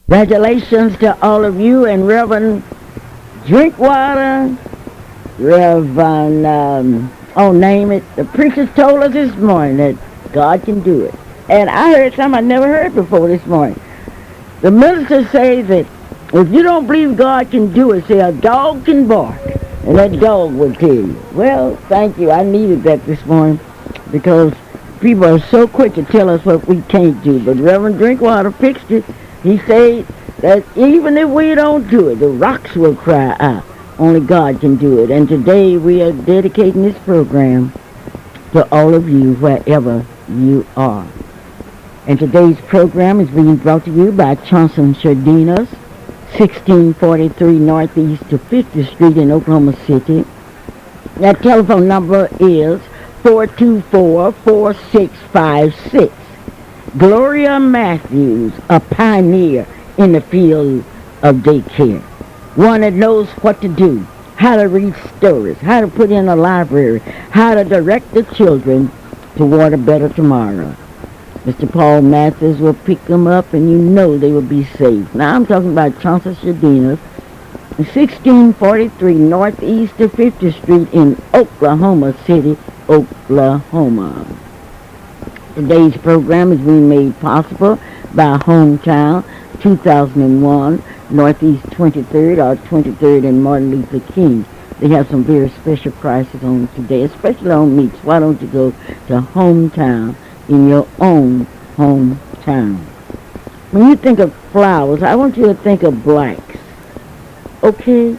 Congratulations to all of you and Reverend Drinkwater, Reverend, name it. The preachers told us this morning that God can do it. And I heard something I never heard before this morning. The minister says that if you don't believe God can do it, say a dog can bark, and that dog will tell you. Well, thank you. I needed that this morning because people are so quick to tell us what we can't do. But Reverend Drinkwater fixed it. He said that even if we don't do it, the rocks will cry out. Only God can do it. And today we are dedicating this program to all of you, wherever you are. And today's program is being brought to you by Johnson Shardinas, 1643 Northeast to 50th Street in Oklahoma City. That telephone number is 424-4656. Gloria Matthews, a pioneer in the field of daycare. One that knows what to do, how to read stories, how to put in a library, how to direct the children toward a better tomorrow. Mr. Paul Matthews will pick them up and you know they will be safe. Now I'm talking about Johnson Shardinas, 1643 Northeast to 50th Street in Oklahoma City, Oklahoma. Today's program is being made possible by Hometown 2001 Northeast 23rd or 23rd and Martin Luther King. They have some very special prices on today, especially on meats. Why don't you go to Hometown in your own hometown? When you think of flowers, I want you to think of Blacks. Okay?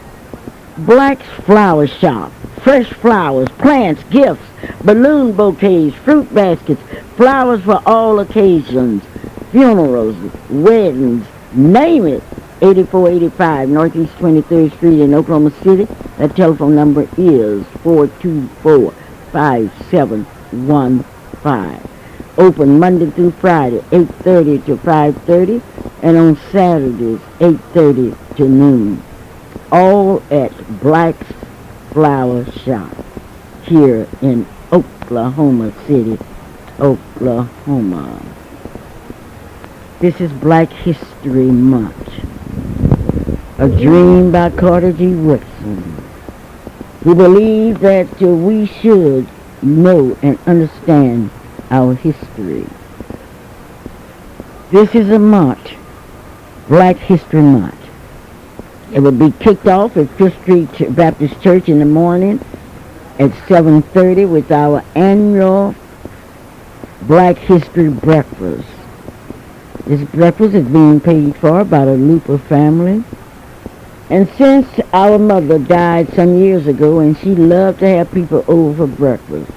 Black's Flower Shop. Fresh flowers, plants, gifts, balloon bouquets, fruit baskets, flowers for all occasions, funerals, weddings, name it. 8485 Northeast 23rd Street in Oklahoma City. That telephone number is 424-5715. Open Monday through Friday, 8:30 to 5:30, and on Saturdays, 8:30 to noon. All at Black's Flower Shop here in Oklahoma City, Oklahoma. This is Black History Month. A Dream by Carter G. Woodson. We believe that we should know and understand our history. This is a month, Black History Month. It will be kicked off at 5th Street Baptist Church in the morning at 7:30 with our annual Black History Breakfast. This breakfast is being paid for by the Luper family. And since our mother died some years ago and she loved to have people over for breakfast,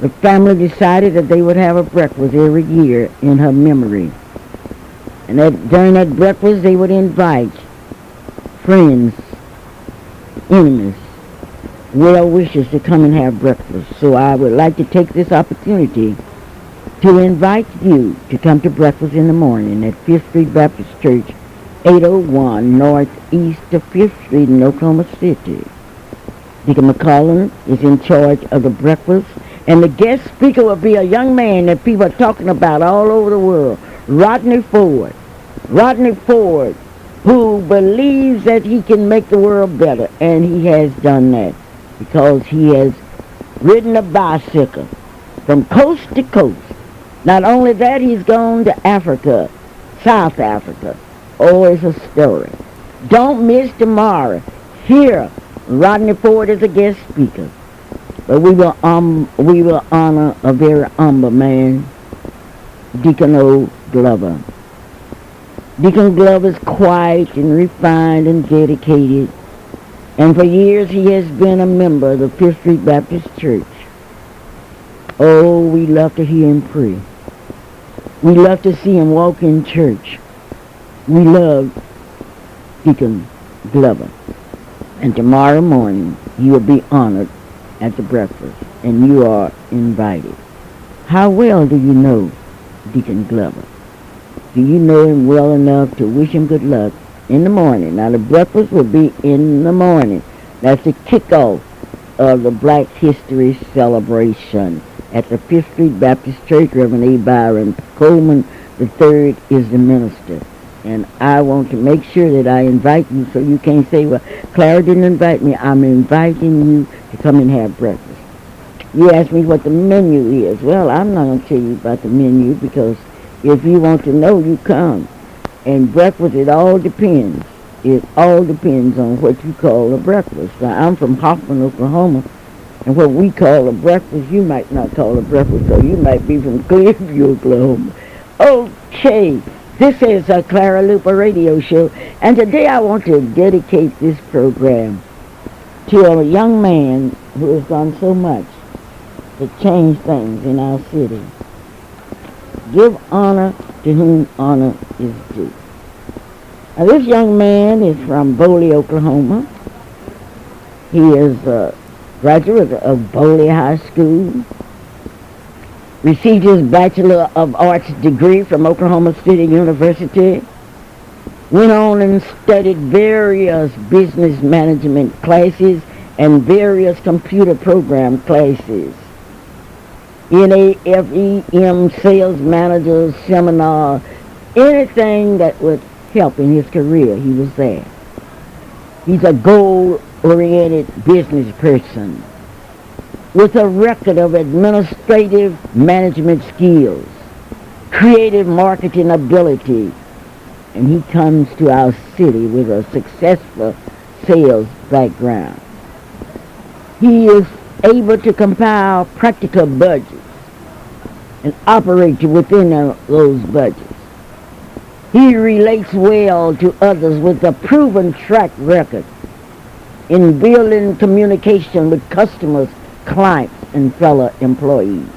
the family decided that they would have a breakfast every year in her memory. And during that breakfast they would invite friends, enemies, well wishers to come and have breakfast. So I would like to take this opportunity to invite you to come to breakfast in the morning at 5th Street Baptist Church, 801 Northeast to 5th Street in Oklahoma City. Deacon McCollum is in charge of the breakfast, and the guest speaker will be a young man that people are talking about all over the world, Rodney Ford. Rodney Ford, who believes that he can make the world better, and he has done that because he has ridden a bicycle from coast to coast. Not only that, he's gone to Africa, South Africa. Oh, it's a story. Don't miss tomorrow. Here, Rodney Ford is a guest speaker. But we will honor a very humble man, Deacon O. Glover. Deacon Glover is quiet and refined and dedicated. And for years he has been a member of the 5th Street Baptist Church. Oh, we love to hear him pray. We love to see him walk in church. We love Deacon Glover. And tomorrow morning, you will be honored at the breakfast, and you are invited. How well do you know Deacon Glover? Do you know him well enough to wish him good luck in the morning? Now, the breakfast will be in the morning. That's the kickoff of the Black History celebration at the 5th Street Baptist Church. Reverend A. Byron Coleman III is the minister. And I want to make sure that I invite you so you can't say, well, Clara didn't invite me. I'm inviting you to come and have breakfast. You ask me what the menu is. Well, I'm not going to tell you about the menu because if you want to know, you come. And breakfast, it all depends. It all depends on what you call a breakfast. Now, I'm from Hoffman, Oklahoma, and what we call a breakfast, you might not call a breakfast, so you might be from Clearview, Oklahoma. Okay, this is a Clara Luper radio show, and today I want to dedicate this program to a young man who has done so much to change things in our city. Give honor to whom honor is due. Now, this young man is from Boley, Oklahoma. He is a graduate of Boley High School, received his Bachelor of Arts degree from Oklahoma City University, went on and studied various business management classes and various computer program classes. NAFEM sales manager seminar, anything that would help in his career, he was there. He's a goal-oriented business person with a record of administrative management skills, creative marketing ability, and he comes to our city with a successful sales background. He is able to compile practical budgets and operate within those budgets. He relates well to others with a proven track record in building communication with customers, clients, and fellow employees.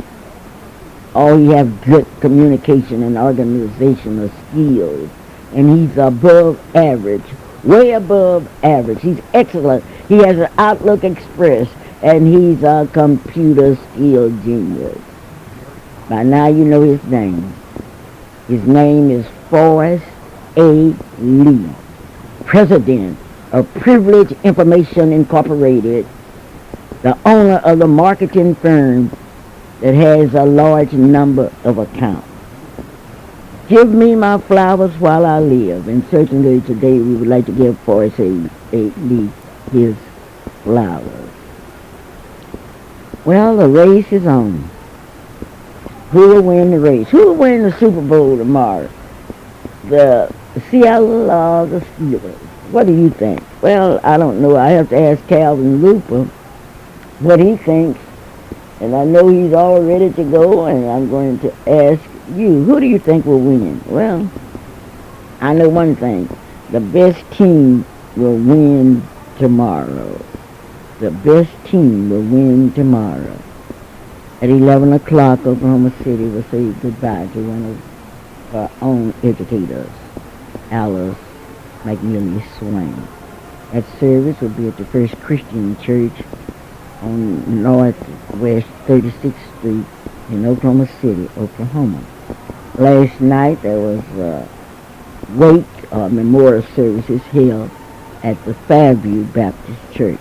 Oh, he has good communication and organizational skills, and he's above average, way above average. He's excellent. He has an Outlook Express, and he's a computer skill genius. By now you know his name. His name is Forrest A. Lee, President of Privilege Information Incorporated, the owner of the marketing firm that has a large number of accounts. Give me my flowers while I live, and certainly today we would like to give Forrest A. Lee his flowers. Well, the race is on. Who will win the race? Who will win the Super Bowl tomorrow? The Seattle or the Steelers? What do you think? Well, I don't know. I have to ask Calvin Luper what he thinks. And I know he's all ready to go, and I'm going to ask you, who do you think will win? Well, I know one thing. The best team will win tomorrow. The best team will win tomorrow. At 11 o'clock, Oklahoma City will say goodbye to one of our own educators, Alice McNeely Swain. That service will be at the First Christian Church on Northwest 36th Street in Oklahoma City, Oklahoma. Last night there was a wake or memorial services held at the Fairview Baptist Church.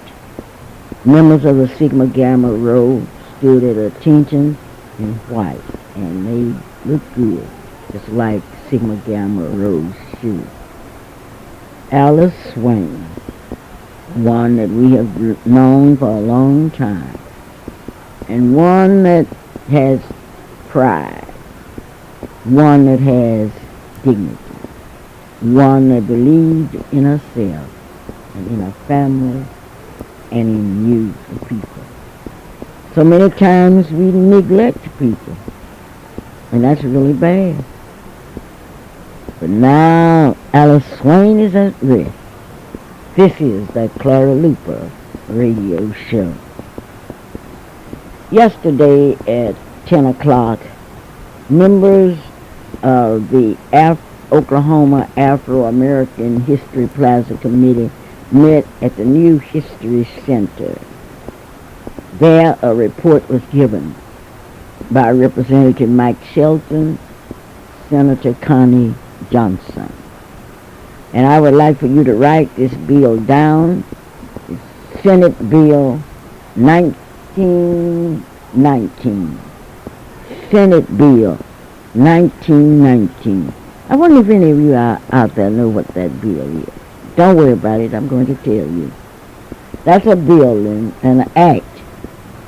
Members of the Sigma Gamma Rho stood at attention in white, and they looked good, just like Sigma Gamma Rho's shoes. Alice Swain, one that we have known for a long time, and one that has pride, one that has dignity, one that believed in herself and in her family and in you, the people. So many times we neglect people, and that's really bad. But now Alice Swain is at rest. This is the Clara Luper radio show. Yesterday at 10 o'clock, members of the Oklahoma Afro-American History Plaza Committee met at the New History Center. There, a report was given by Representative Mike Shelton, Senator Connie Johnson. And I would like for you to write this bill down. It's Senate Bill 1919. Senate Bill 1919. I wonder if any of you out there know what that bill is. Don't worry about it. I'm going to tell you. That's a bill and an act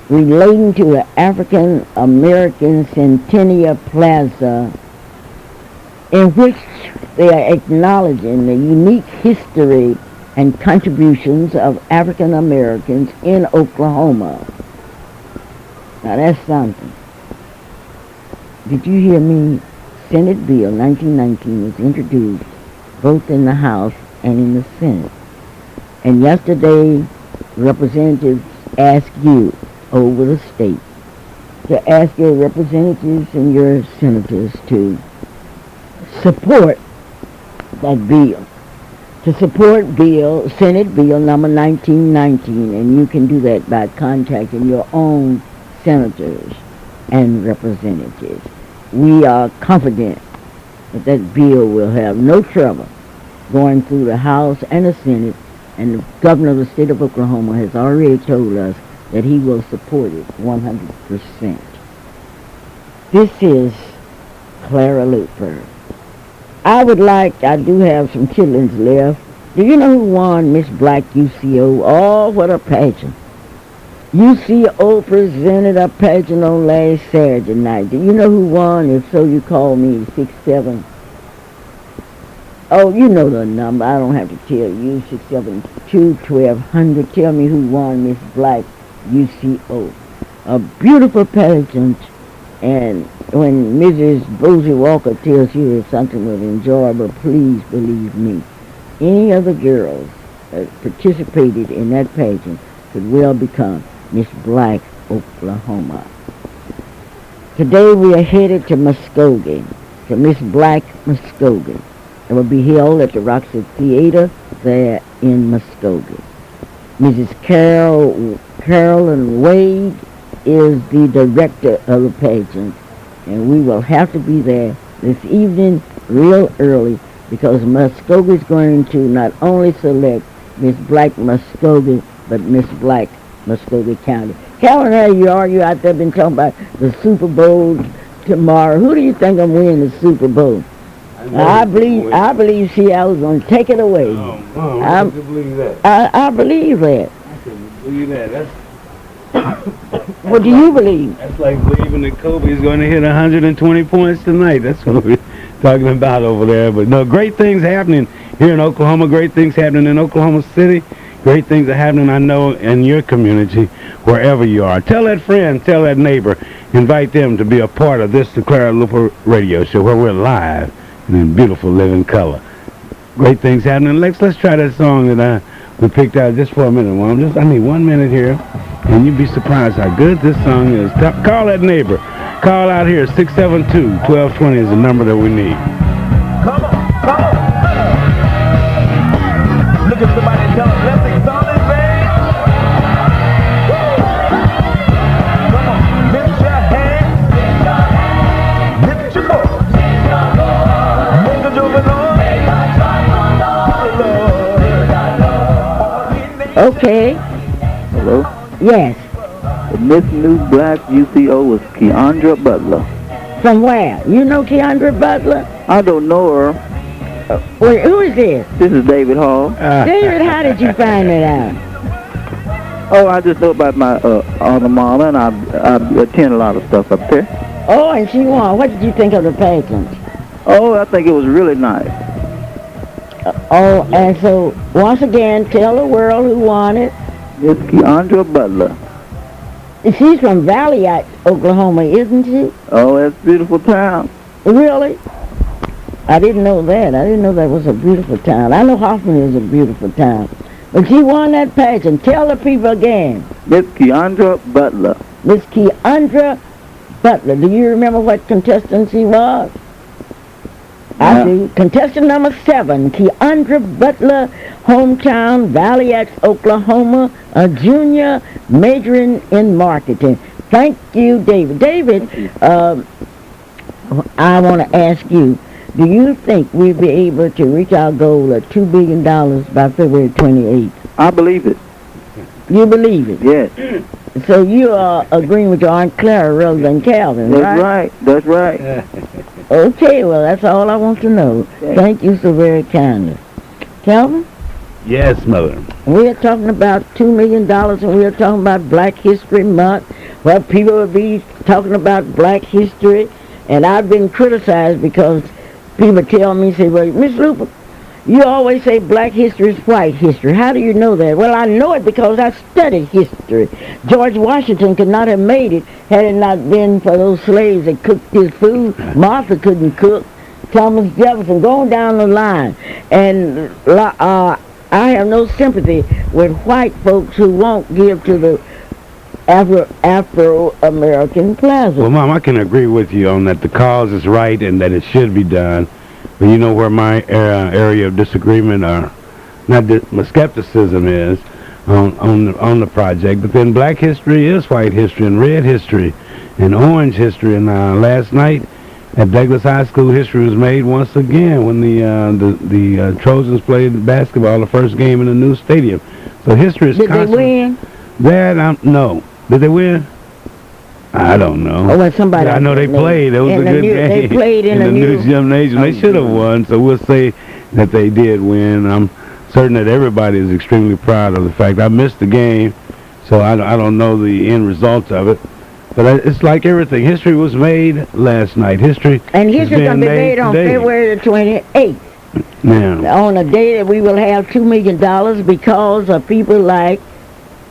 relating to the African American Centennial Plaza, in which they are acknowledging the unique history and contributions of African Americans in Oklahoma. Now that's something. Did you hear me? Senate Bill 1919 was introduced both in the House and in the Senate. And yesterday, representatives asked you over the state to ask your representatives and your senators to support that bill. To support Senate Bill number 1919, and you can do that by contacting your own senators and representatives. We are confident that that bill will have no trouble going through the House and the Senate, and the governor of the state of Oklahoma has already told us that he will support it 100%. This is Clara Luper. I do have some chitlins left. Do you know who won Miss Black UCO? Oh, what a pageant. UCO presented a pageant on last Saturday night. Do you know who won? If so, you call me 67. Oh, you know the number. I don't have to tell you. 672-1200. Tell me who won Miss Black UCO. A beautiful pageant. And when Mrs. Bosie Walker tells you that something was enjoyable, please believe me. Any of the girls that participated in that pageant could well become Miss Black Oklahoma. Today we are headed to Muskogee, to Miss Black Muskogee. It will be held at the Roxy Theater there in Muskogee. Mrs. Carolyn Wade is the director of the pageant, and we will have to be there this evening real early because Muskogee is going to not only select Miss Black Muskogee, but Miss Black Muskogee County. Calvin, how you are? You out there been talking about the Super Bowl tomorrow. Who do you think I'm winning the Super Bowl? I believe Seattle's going to take it away. I believe that. I believe that. I couldn't believe that. What do you believe? That's like believing that Kobe's going to hit 120 points tonight. That's what we're talking about over there. But no, great things happening here in Oklahoma. Great things happening in Oklahoma City. Great things are happening, I know, in your community, wherever you are. Tell that friend, tell that neighbor, invite them to be a part of this, the Clara Luper radio show, where we're live and in beautiful living color. Great things happening. Let's try that song that we picked out just for a minute. Well, I need 1 minute here, and you'd be surprised how good this song is. Call that neighbor. Call out here. 672-1220 is the number that we need. Come on. Look at somebody and tell them, blessings on his man. Come on, lift your hands. Lift your voice. Make a joke, Lord. Okay. Hello? Yes. Miss New Black UCO was Keandra Butler. From where? You know Keandra Butler? I don't know her. Wait, who is this? This is David Hall. David, how did you find it out? Oh, I just know about my alma mater, and I attend a lot of stuff up there. Oh, and she won. What did you think of the pageant? Oh, I think it was really nice. Oh, and so, once again, tell the world who won it. Miss Keandra Butler. She's from Valley, Oklahoma, isn't she? Oh, that's a beautiful town. Really? I didn't know that. I didn't know that was a beautiful town. I know Hoffman is a beautiful town. But she won that pageant. Tell the people again. Miss Keandra Butler. Miss Keandra Butler. Do you remember what contestant she was? I do. Contestant number 7, Keandra Butler, hometown, Valley, Oklahoma, a junior majoring in marketing. Thank you, David. David, I want to ask you, do you think we'll be able to reach our goal of $2 billion by February 28th? I believe it. You believe it? Yes. So you are agreeing with your Aunt Clara rather than Calvin, That's right? right. That's right. Okay, well, that's all I want to know. Thank you so very kindly. Calvin, Yes, Mother. we are talking about $2 million and we are talking about Black History Month. Well, people will be talking about Black history, and I've been criticized because people tell me, say, well, Miss Luper, you always say Black history is white history. How do you know that? Well, I know it because I studied history. George Washington could not have made it had it not been for those slaves that cooked his food. Martha couldn't cook. Thomas Jefferson, going down the line. And I have no sympathy with white folks who won't give to the Afro-American Plaza. Well, Mom, I can agree with you on that. The cause is right and that it should be done. But you know where my area of disagreement or my skepticism is on the project. But then Black history is white history and red history and orange history. And last night at Douglas High School, history was made once again when the Trojans played basketball, the first game in the new stadium. So history is Did they constant. win? That no. Did they win? I don't know. Oh, well, somebody. I know they played. It was a good game. They played in the the new gymnasium. They should have won, so we'll say that they did win. I'm certain that everybody is extremely proud of the fact. I missed the game, so I don't know the end result of it. But it's like everything. History was made last night. History And is history's going to be being made on today. February the 28th. Now, On a day that we will have $2 million because of people like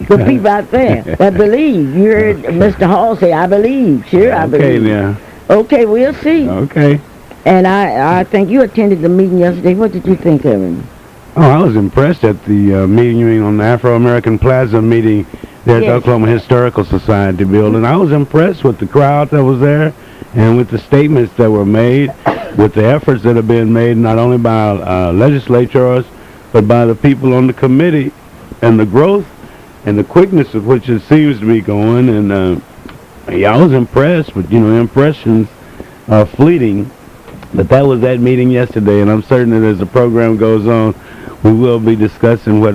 the people out there that believe. You heard Mr. Hall say, I believe. Sure, I believe. okay, now. Okay, we'll see. Okay. And I think you attended the meeting yesterday. What did you think of it? Oh, I was impressed at the meeting on the Afro-American Plaza meeting there at the Yes. Oklahoma Historical Society building. I was impressed with the crowd that was there and with the statements that were made, with the efforts that have been made not only by legislators but by the people on the committee, and the growth and the quickness of which it seems to be going. And yeah, I was impressed, but impressions are fleeting. But that was that meeting yesterday, and I'm certain that as the program goes on, we will be discussing what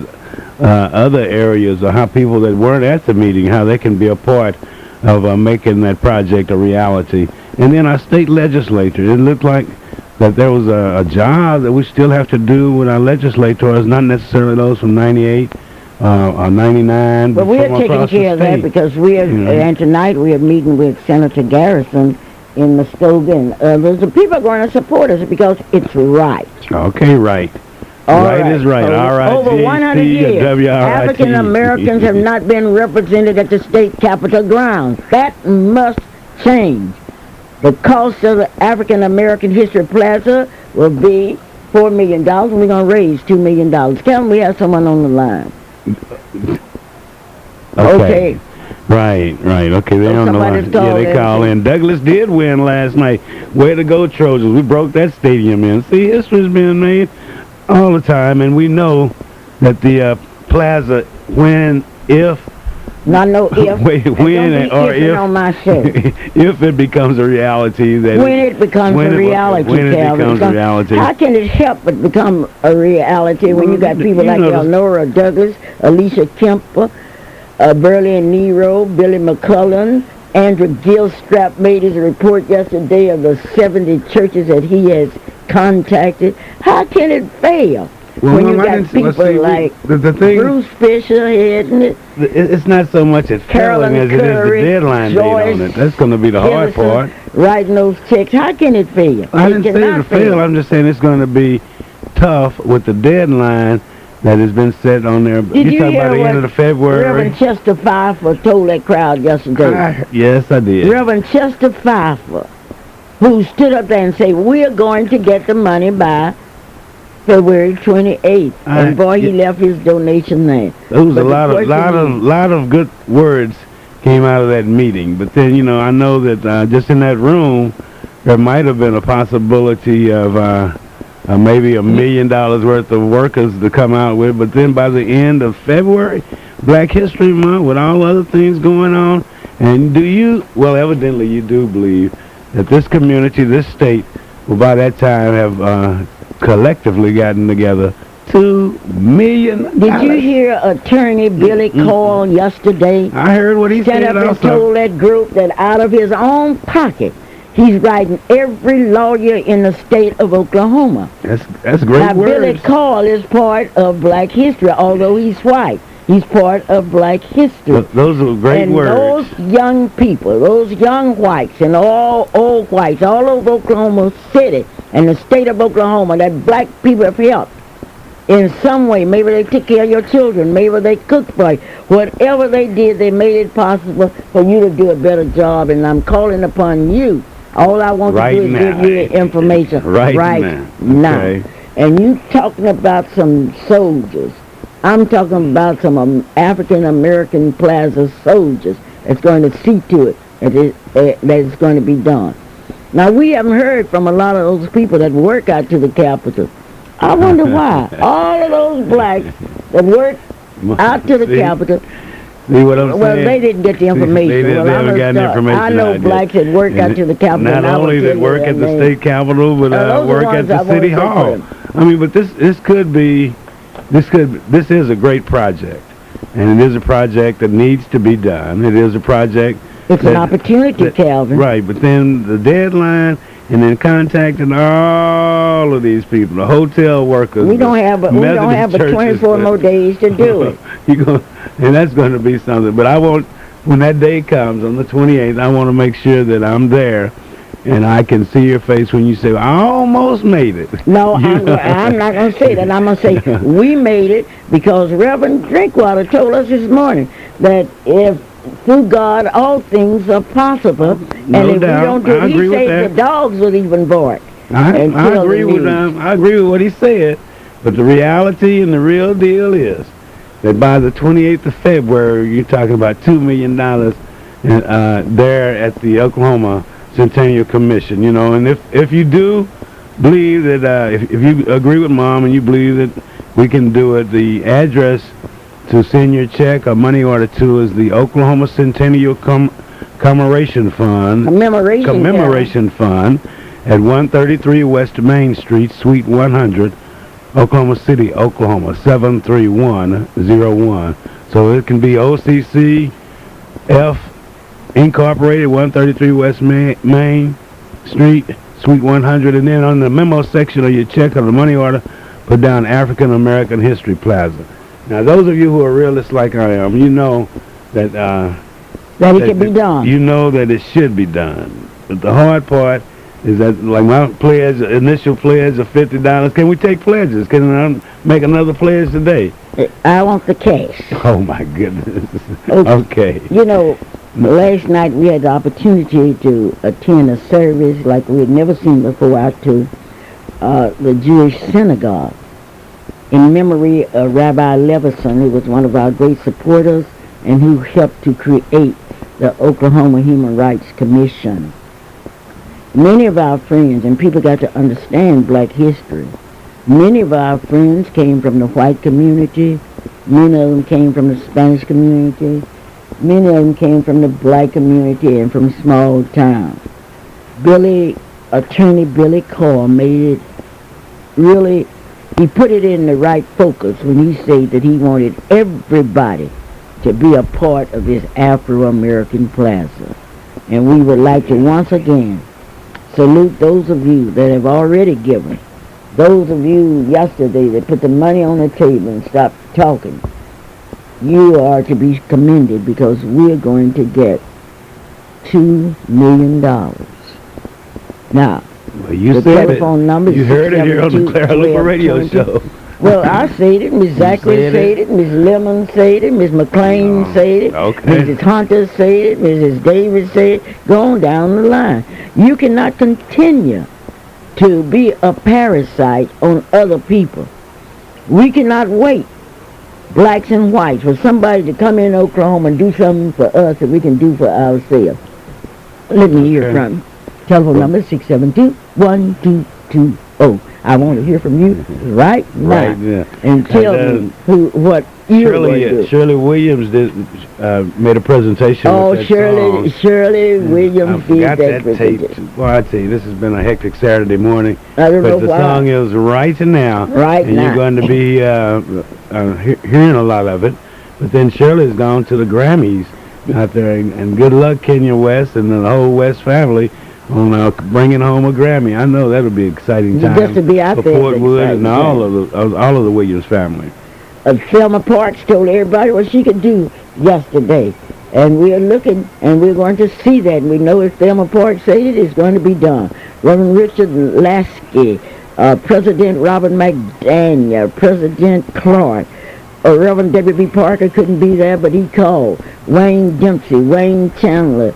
other areas or how people that weren't at the meeting, how they can be a part of making that project a reality. And then our state legislature, it looked like that there was a job that we still have to do with our legislators, not necessarily those from 98 or 99. But we're from taking across the care of that state. because we are, and tonight we are meeting with Senator Garrison in Muskogee and others. The people are going to support us because it's right. Okay, right. All Right is right. So R-I-G-H-T, over 100 years, W-R-I-T. African Americans have not been represented at the state capitol grounds. That must change. The cost of the African American History Plaza will be $4 million, and we're going to raise $2 million. Kevin, we have someone on the line. Okay. Right. Okay, they on the somebody's line. Yeah, they called call in. Douglas did win last night. Way to go, Trojans. We broke that stadium in. See, history's being made all the time, and we know that the plaza, if Not no if. Wait, when Don't be or ifing if on my show. if it becomes a reality, that When it becomes a reality, when it Calvin, becomes a reality. how can it help but become a reality when you got people You like know, Elnora Douglas, Alicia Kemper, Burley and Nero, Billy McCullen, Andrew Gilstrap made his report yesterday of the 70 churches that he has contacted. How can it fail? Well, when you Mom, I got didn't see- people see, like the thing, Bruce Fisher heading it, it's not so much at Carolyn failing as it is the Curry, deadline date on Joyce, it. That's going to be the hard Hillison, part. writing those checks. How can it fail? I It didn't say cannot it'll fail. I'm just saying it's going to be tough with the deadline that has been set on there. Did you You're talking hear about the what end of the February. Reverend Chester Pfeiffer told that crowd yesterday? Yes, I did. Reverend Chester Pfeiffer, who stood up there and said, we're going to get the money by February 28th. And boy, he left his donation there. There was But a the lot of good words came out of that meeting. But then, I know that just in that room, there might have been a possibility of maybe $1 million worth of workers to come out with. But then by the end of February, Black History Month, with all other things going on, and evidently you do believe that this community, this state, will by that time have collectively gotten together $2 million. Did you hear Attorney Billy Cole yesterday? I heard what he Stand said up and also. told that group that out of his own pocket, he's writing every lawyer in the state of Oklahoma. That's great Now, words. Billy Cole is part of black history, although he's white. He's part of black history. Those are great and words. those young people, those young whites and all old whites all over Oklahoma City and the state of Oklahoma that black people have helped in some way. Maybe they took care of your children. Maybe they cooked for you. Whatever they did, they made it possible for you to do a better job. And I'm calling upon you. All I want to do is give you the information right now. Okay. And you talking about some soldiers. I'm talking about some African-American Plaza soldiers that's going to see to it that it's going to be done. Now, we haven't heard from a lot of those people that work out to the Capitol. I wonder why. All of those blacks that work out to the Capitol, See what I'm saying? well, they didn't get the information. They haven't gotten the information. I know blacks that work out to the Capitol. Not only that work at the state capitol, but work at the city hall. I mean, but this is a great project, and it is a project that needs to be done. It is a project. It's an opportunity, Calvin. Right, but then the deadline, and then contacting all of these people, the hotel workers. We don't have but 24 more days to do it. And that's going to be something. But I want, when that day comes on the 28th, I want to make sure that I'm there. And I can see your face when you say, I almost made it. No, I'm not going to say that. I'm going to say we made it because Reverend Drinkwater told us this morning that if through God all things are possible. No and if doubt. we don't do it, he said the dogs would even bark. I agree with what he said. But the reality and the real deal is that by the 28th of February, you're talking about $2 million there at the Oklahoma Centennial Commission, you know. And if you do believe that, if you agree with Mom and you believe that we can do it, the address to send your check or money order to is the Oklahoma Centennial Commemoration Fund Fund at 133 West Main Street, Suite 100, Oklahoma City, Oklahoma 73101. So it can be OCCF Incorporated, 133 West Main Street, Suite 100, and then on the memo section of your check or the money order, put down African American History Plaza. Now, those of you who are realists like I am, you know that that it can be done. You know that it should be done. But the hard part is that, like my initial pledge of $50. Can we take pledges? Can I make another pledge today? I want the cash. Oh my goodness. Okay. You know, last night we had the opportunity to attend a service like we had never seen before out to the Jewish synagogue in memory of Rabbi Levison, who was one of our great supporters and who helped to create the Oklahoma Human Rights Commission. Many of our friends, and people got to understand black history, many of our friends came from the white community, many of them came from the Spanish community, many of them came from the black community and from small towns. Attorney Billy Cole made it really, he put it in the right focus when he said that he wanted everybody to be a part of this Afro-American plaza. And we would like to once again salute those of you that have already given. Those of you yesterday that put the money on the table and stopped talking. You are to be commended because we're going to get $2 million. Now, well, you the said telephone number is you heard it here on the Clara Luper radio show. Well, I said it, Miss Zachary said it, Miss Lemon said it, Miss McLean said it, Mrs. Hunter said it, Mrs. Davis said it, go on down the line. You cannot continue to be a parasite on other people. We cannot wait, blacks and whites, for somebody to come in Oklahoma and do something for us that we can do for ourselves. Let me hear from you. Telephone number 672-1220. I want to hear from you right now. Right, yeah. And tell me what you were going to do? Shirley Williams made a presentation. Oh, with that Shirley song. Williams I did forgot that that tape. Well, I tell you, this has been a hectic Saturday morning. I don't know But the why. song is Right Now. Right and now. you're going to be hearing a lot of it. But then Shirley's gone to the Grammys out there. And good luck, Kenya West and the whole West family on bringing home a Grammy. I know that'll be an exciting time Just to be out for there is Portwood and exciting, all of the Williams family. Thelma Parks told everybody what she could do yesterday. And we're looking, and we're going to see that. And we know if Thelma Parks said it, it's going to be done. Reverend Richard Lasky, President Robert McDaniel, President Clark, Reverend W.B. Parker couldn't be there, but he called. Wayne Dempsey, Wayne Chandler.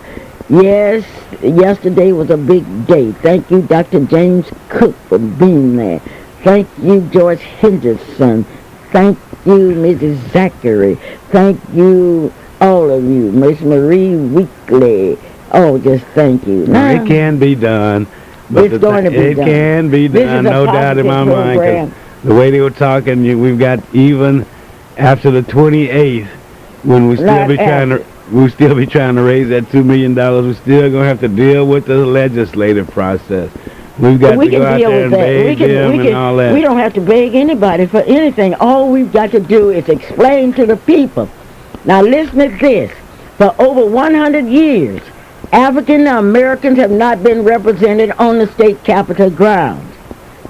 Yes, yesterday was a big day. Thank you, Dr. James Cook, for being there. Thank you, George Henderson. Thank you, Mrs. Zachary. Thank you, all of you. Miss Marie Weekly. Oh, just thank you. Now, it can be done. But it's going to be it done. It can be done, no doubt in my mind. Because the way they were talking, we've got even after the 28th, when we'll still be trying to raise that $2 million. We're still going to have to deal with the legislative process. We've got to go out there and beg them and all that. We don't have to beg anybody for anything. All we've got to do is explain to the people. Now listen to this. For over 100 years, African Americans have not been represented on the state capitol grounds.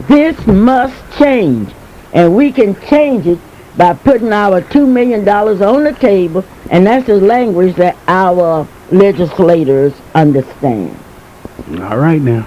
This must change, and we can change it by putting our $2 million on the table, and that's the language that our legislators understand. All right now.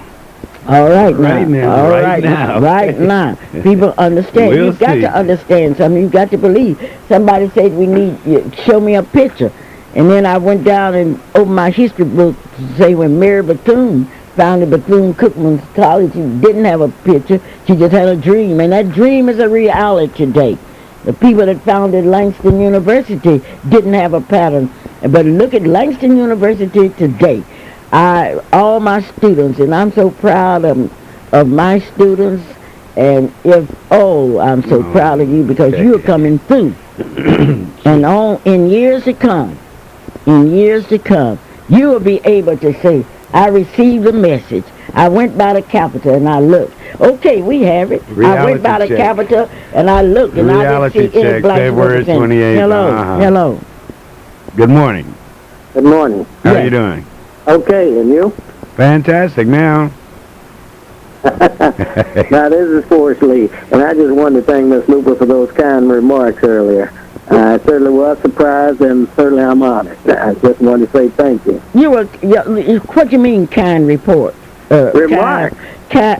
All right right now. All right now. Right now. People understand. We'll You've got see. to understand something. You've got to believe. Somebody said we need you show me a picture. And then I went down and opened my history book to say when Mary Bethune founded Bethune-Cookman College, she didn't have a picture. She just had a dream. And that dream is a reality today. The people that founded Langston University didn't have a pattern. But look at Langston University today. All my students, and I'm so proud of my students, and I'm so proud of you because you're coming through. And in years to come, you will be able to say, I received the message. I went by the Capitol and I looked. Okay, we have it. I went by the Capitol and I looked and I didn't see any black February 28th. Hello. Good morning. Good morning. How are you doing? Okay, and you? Fantastic. Now. Now, this is Forrest Lee, and I just wanted to thank Miss Luper for those kind remarks earlier. I certainly was surprised, and certainly I'm honored. I just wanted to say thank you. What do you mean, kind report? Remark?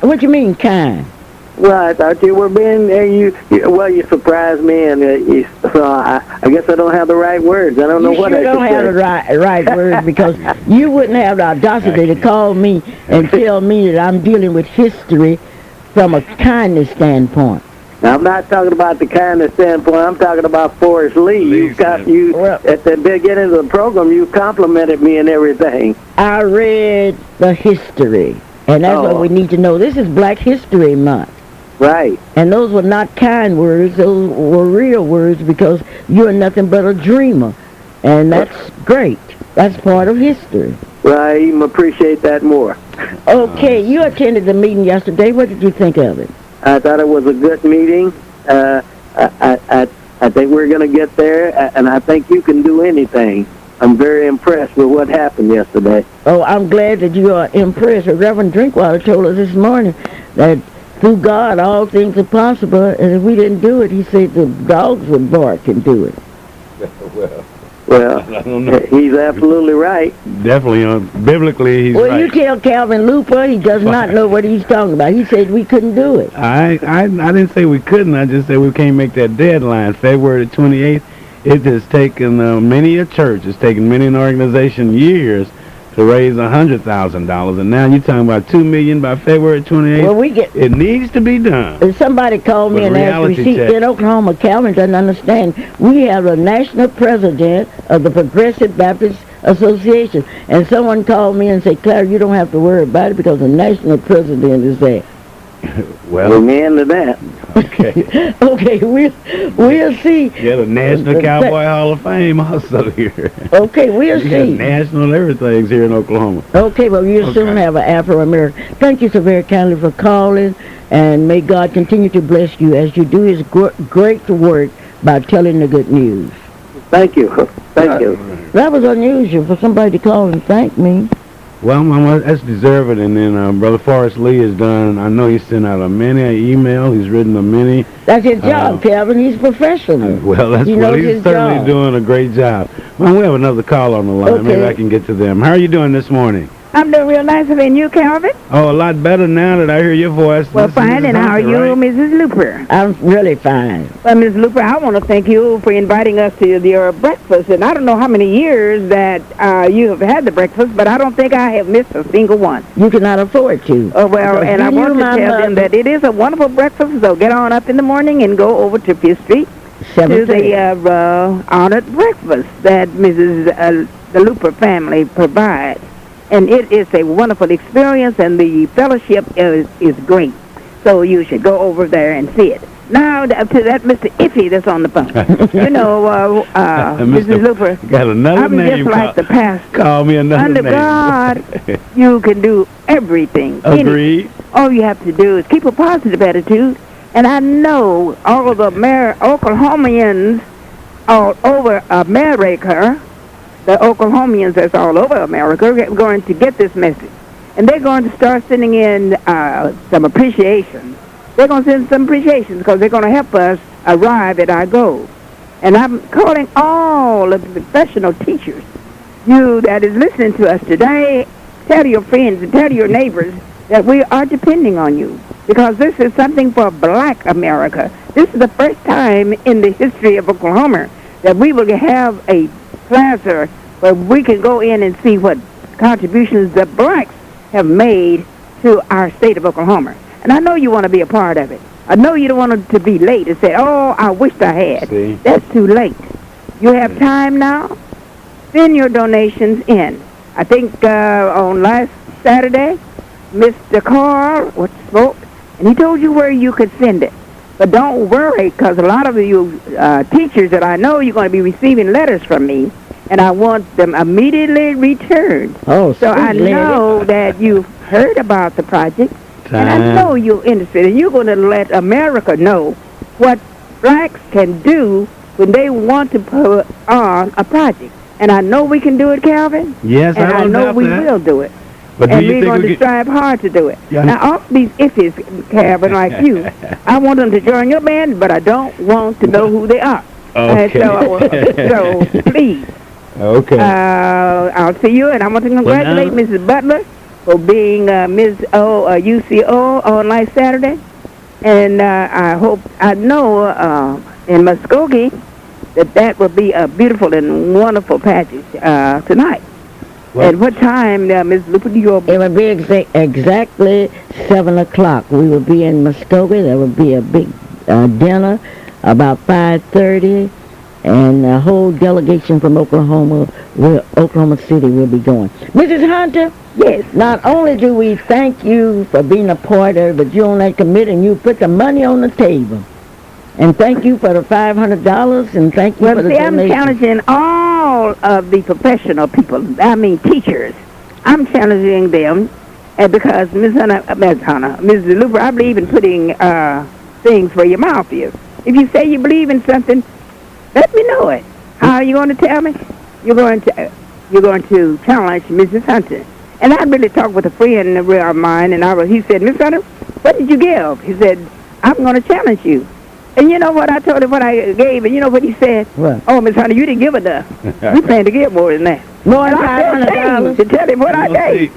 What do you mean, kind? Well, I thought you were being, you surprised me, and so I guess I don't have the right words. I don't know what I should say. You don't have the right words because you wouldn't have the audacity to call me and tell me that I'm dealing with history from a kindness standpoint. Now, I'm not talking about the kindness standpoint. I'm talking about Forrest Lee. At the beginning of the program, you complimented me and everything. I read the history, and that's what we need to know. This is Black History Month. Right. And those were not kind words. Those were real words because you're nothing but a dreamer. And that's great. That's part of history. Well, I even appreciate that more. Okay, you attended the meeting yesterday. What did you think of it? I thought it was a good meeting. I think we're going to get there, and I think you can do anything. I'm very impressed with what happened yesterday. Oh, I'm glad that you are impressed. Reverend Drinkwater told us this morning that through God, all things are possible, and if we didn't do it, he said the dogs would bark and do it. Well, I don't know. He's absolutely right. Definitely, biblically, he's right. Well, you tell Calvin Luper he does not know what he's talking about. He said we couldn't do it. I didn't say we couldn't. I just said we can't make that deadline. February 28th, it has taken many a church, it's taken many an organization years to raise $100,000, and now you're talking about $2 million by February 28th. Well, it needs to be done. Somebody called me and asked me, see, in Oklahoma, Calvin doesn't understand. We have a national president of the Progressive Baptist Association, and someone called me and said, Clara, you don't have to worry about it because the national president is there. Well, Amen to that. okay. Okay, we'll see. Yeah, the National Cowboy Hall of Fame also here. Okay, we'll You got see. national everything's here in Oklahoma. Okay, well, you'll soon Okay. have an Afro-American. Thank you so very kindly for calling, and may God continue to bless you as you do his great work by telling the good news. Thank you. Thank you. That was unusual for somebody to call and thank me. Well, Mama, that's deserving. And then Brother Forrest Lee has done, I know he sent out a many email. He's written a many. That's his job, Calvin. He's professional. Well, that's He well, knows he's his certainly job. doing a great job. Well, we have another call on the line. Okay. Maybe I can get to them. How are you doing this morning? I'm doing real nice. And you, Calvin? Oh, a lot better now that I hear your voice. Well, This is fine. Mrs. And how are Hunter, you, right? Mrs. Luper? I'm really fine. Well, Ms. Luper, I want to thank you for inviting us to your breakfast. And I don't know how many years that you have had the breakfast, but I don't think I have missed a single one. You cannot afford to. Oh, well, Because and I you want to my tell them mother- that it is a wonderful breakfast, so get on up in the morning and go over to Fifth Street to 7:30. the honored breakfast that Mrs. The Luper family provides. And it is a wonderful experience, and the fellowship is great. So you should go over there and see it. Now, to that Mr. Iffy that's on the phone. You know, Mrs. Luper, Got another I'm name. just like the pastor. Call me another Under name. God, you can do everything. Agreed. All you have to do is keep a positive attitude. And I know all of the Oklahomians all over America, the Oklahomians that's all over America, are going to get this message. And they're going to start sending in some appreciation. They're going to send some appreciation because they're going to help us arrive at our goal. And I'm calling all of the professional teachers, you that is listening to us today, tell your friends and tell your neighbors that we are depending on you, because this is something for Black America. This is the first time in the history of Oklahoma that we will have a plaza where we can go in and see what contributions the blacks have made to our state of Oklahoma. And I know you want to be a part of it. I know you don't want it to be late and say, oh, I wished I had. See? That's too late. You have time now. Send your donations in. I think on last Saturday, Mr. Carl spoke, and he told you where you could send it. But don't worry, because a lot of you teachers that I know, you're going to be receiving letters from me, and I want them immediately returned. Oh, So I sweet lady. know that you've heard about the project, and I Time. know you're interested, and you're going to let America know what blacks can do when they want to put on a project. And I know we can do it, Calvin, Yes, and I I don't know doubt we that. will do it. But do And you we're think going we to could... strive hard to do it. Yeah. Now, all these iffies, Calvin, like you, I want them to join your band, but I don't want to know who they are. Okay. So please, Okay. I'll see you, and I want to congratulate now- Mrs. Butler for being Ms. UCO on last Saturday. And I know in Muskogee that will be a beautiful and wonderful package tonight. Well- At what time, Ms. Luper, do you It will be exactly 7 o'clock. We will be in Muskogee. There will be a big dinner about 5:30, and the whole delegation from Oklahoma City will be going. Mrs. Hunter, Yes. not only do we thank you for being a part of it, but you're on that committee and you put the money on the table. And thank you for the $500, and thank you Well, for the see, I'm donation. challenging all of the professional people, I mean teachers. I'm challenging them, and because Ms. Luper, I believe in putting things where your mouth is. If you say you believe in something, let me know it. How are you going to tell me? You're going to challenge Mrs. Hunter. And I really talked with a friend of mine, and he said, Miss Hunter, what did you give? He said, I'm going to challenge you. And you know what? I told him what I gave, and you know what he said? What? Oh, Miss Hunter, you didn't give enough. We plan to get more than that. More than And I felt ashamed $500? to tell him what I Well, gave.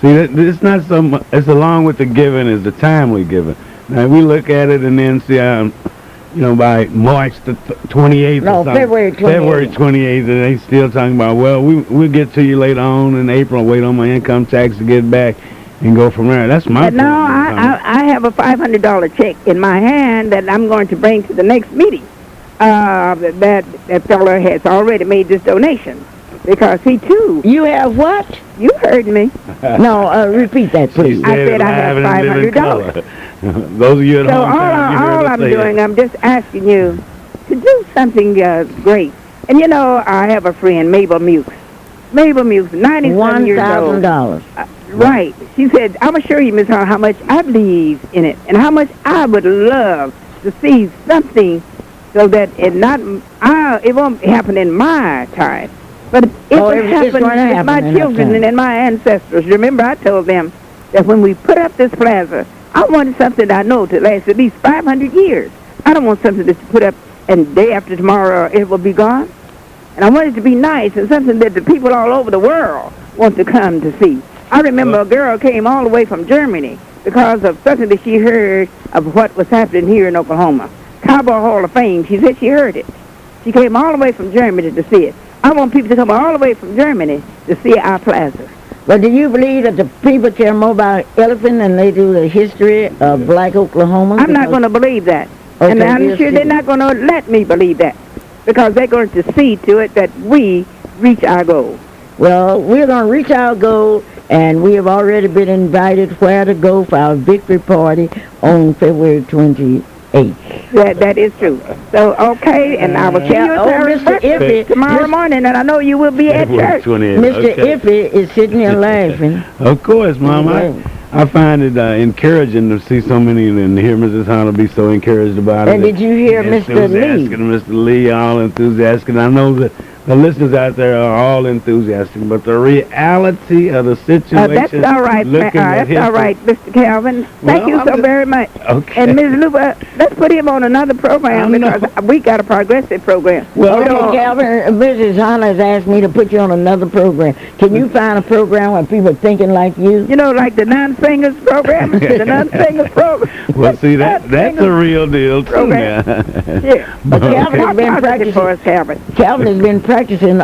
See, it's not so much, it's along with the giving is the timely giving. Now, we look at it and then see, by March the 28th No, or something. February 28th. February 28th, and they still talking about, well, we'll get to you later on in April, wait on my income tax to get back and go from there. That's my But now point. I have a $500 check in my hand that I'm going to bring to the next meeting. That fellow has already made this donation. because he too. You have what? You heard me. No, repeat that, please. I said I have $500. Those of you at So home, all I'm doing, I'm just asking you to do something great. And you know, I have a friend, Mabel Mukes. Mabel Mukes, 97 years old. $1,000. Right. She said, I'm going to show you, Miss Hall, how much I believe in it and how much I would love to see something so that it won't happen in my time. But it would happen with my children and my ancestors. Remember, I told them that when we put up this plaza, I wanted something I know to last at least 500 years. I don't want something that's put up and day after tomorrow it will be gone. And I want it to be nice and something that the people all over the world want to come to see. I remember a girl came all the way from Germany because of something that she heard of what was happening here in Oklahoma. Cowboy Hall of Fame, she said she heard it. She came all the way from Germany to see it. I want people to come all the way from Germany to see our plaza. But do you believe that the people care more about elephant than they do the history of black Oklahomans? I'm not going to believe that. Okay, and I'm sure they're not going to let me believe that because they're going to see to it that we reach our goal. Well, we're going to reach our goal, and we have already been invited where to go for our victory party on February 28th. That is true. So, okay, and I will see you at Mr. Iffy, tomorrow morning, and I know you will be at church. Mr. Iffy is sitting there laughing. Of course, Mom. I find it encouraging to see so many and hear Mrs. Hunter be so encouraged about it. And did you hear Mr. Lee? Mr. Lee, all enthusiastic. I know that the listeners out there are all enthusiastic, but the reality of the situation. That's all right, that's all right, Mr. Calvin. Thank you so very much. Okay. And Ms. Luper, let's put him on another program because we got a progressive program. Well, Calvin, Mrs. Hunter has asked me to put you on another program. Can you find a program where people are thinking like you? You know, like the non-singers program? The non-singers program. Well, see, that's a real deal, too, now. Yeah. But Calvin has been practicing for us, Calvin. Calvin has been practicing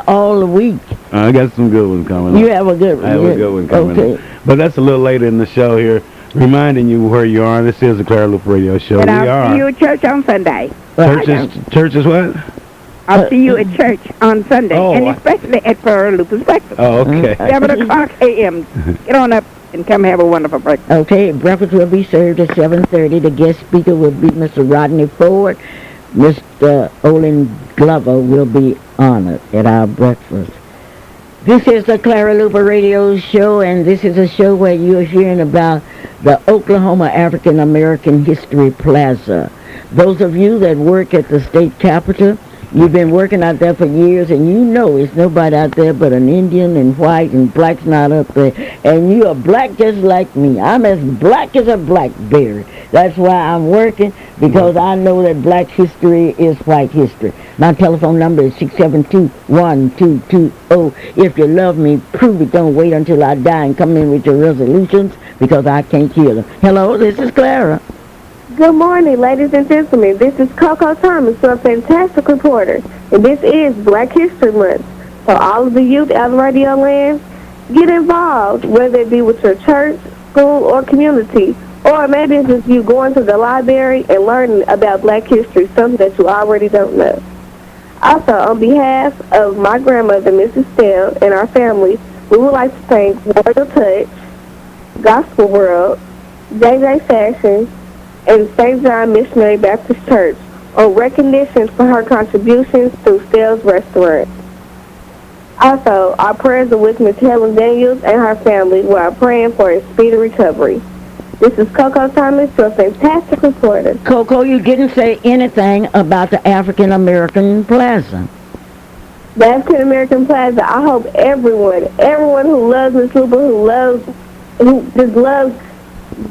all the week. I got some good ones coming. You have a good one. I have a good one coming. Okay. But that's a little later in the show here, reminding you where you are. This is the Clara Luper Radio Show. And I'll see you at church on Sunday. Church is what? I'll see you at church on Sunday, and especially at Clara Luper's breakfast. Oh, okay. 7 o'clock a.m. Get on up and come have a wonderful breakfast. Okay, breakfast will be served at 7:30. The guest speaker will be Mr. Rodney Ford. Mr. Olin Glover will be honored at our breakfast. This is the Clara Luper Radio Show, and this is a show where you're hearing about the Oklahoma African American History Plaza. Those of you that work at the state capitol, you've been working out there for years, and you know it's nobody out there but an Indian and white, and black's not up there. And you are black just like me. I'm as black as a blackberry. That's why I'm working, because I know that black history is white history. My telephone number is 672-1220. If you love me, prove it. Don't wait until I die and come in with your resolutions, because I can't hear them. Hello, this is Clara. Good morning, ladies and gentlemen. This is Coco Thomas, a fantastic reporter, and this is Black History Month. So all of the youth out of radio land, get involved, whether it be with your church, school, or community, or maybe it's just you going to the library and learning about black history, something that you already don't know. Also, on behalf of my grandmother, Mrs. Stell, and our family, we would like to thank Royal Touch, Gospel World, JJ Fashion, and St. John Missionary Baptist Church on recognition for her contributions through Stell's Restaurant. Also, our prayers are with Ms. Helen Daniels and her family while praying for a speedy recovery. This is Coco Thomas, your fantastic reporter. Coco, you didn't say anything about the African American Plaza. The African American Plaza, I hope everyone who loves Miss Luper, who just loves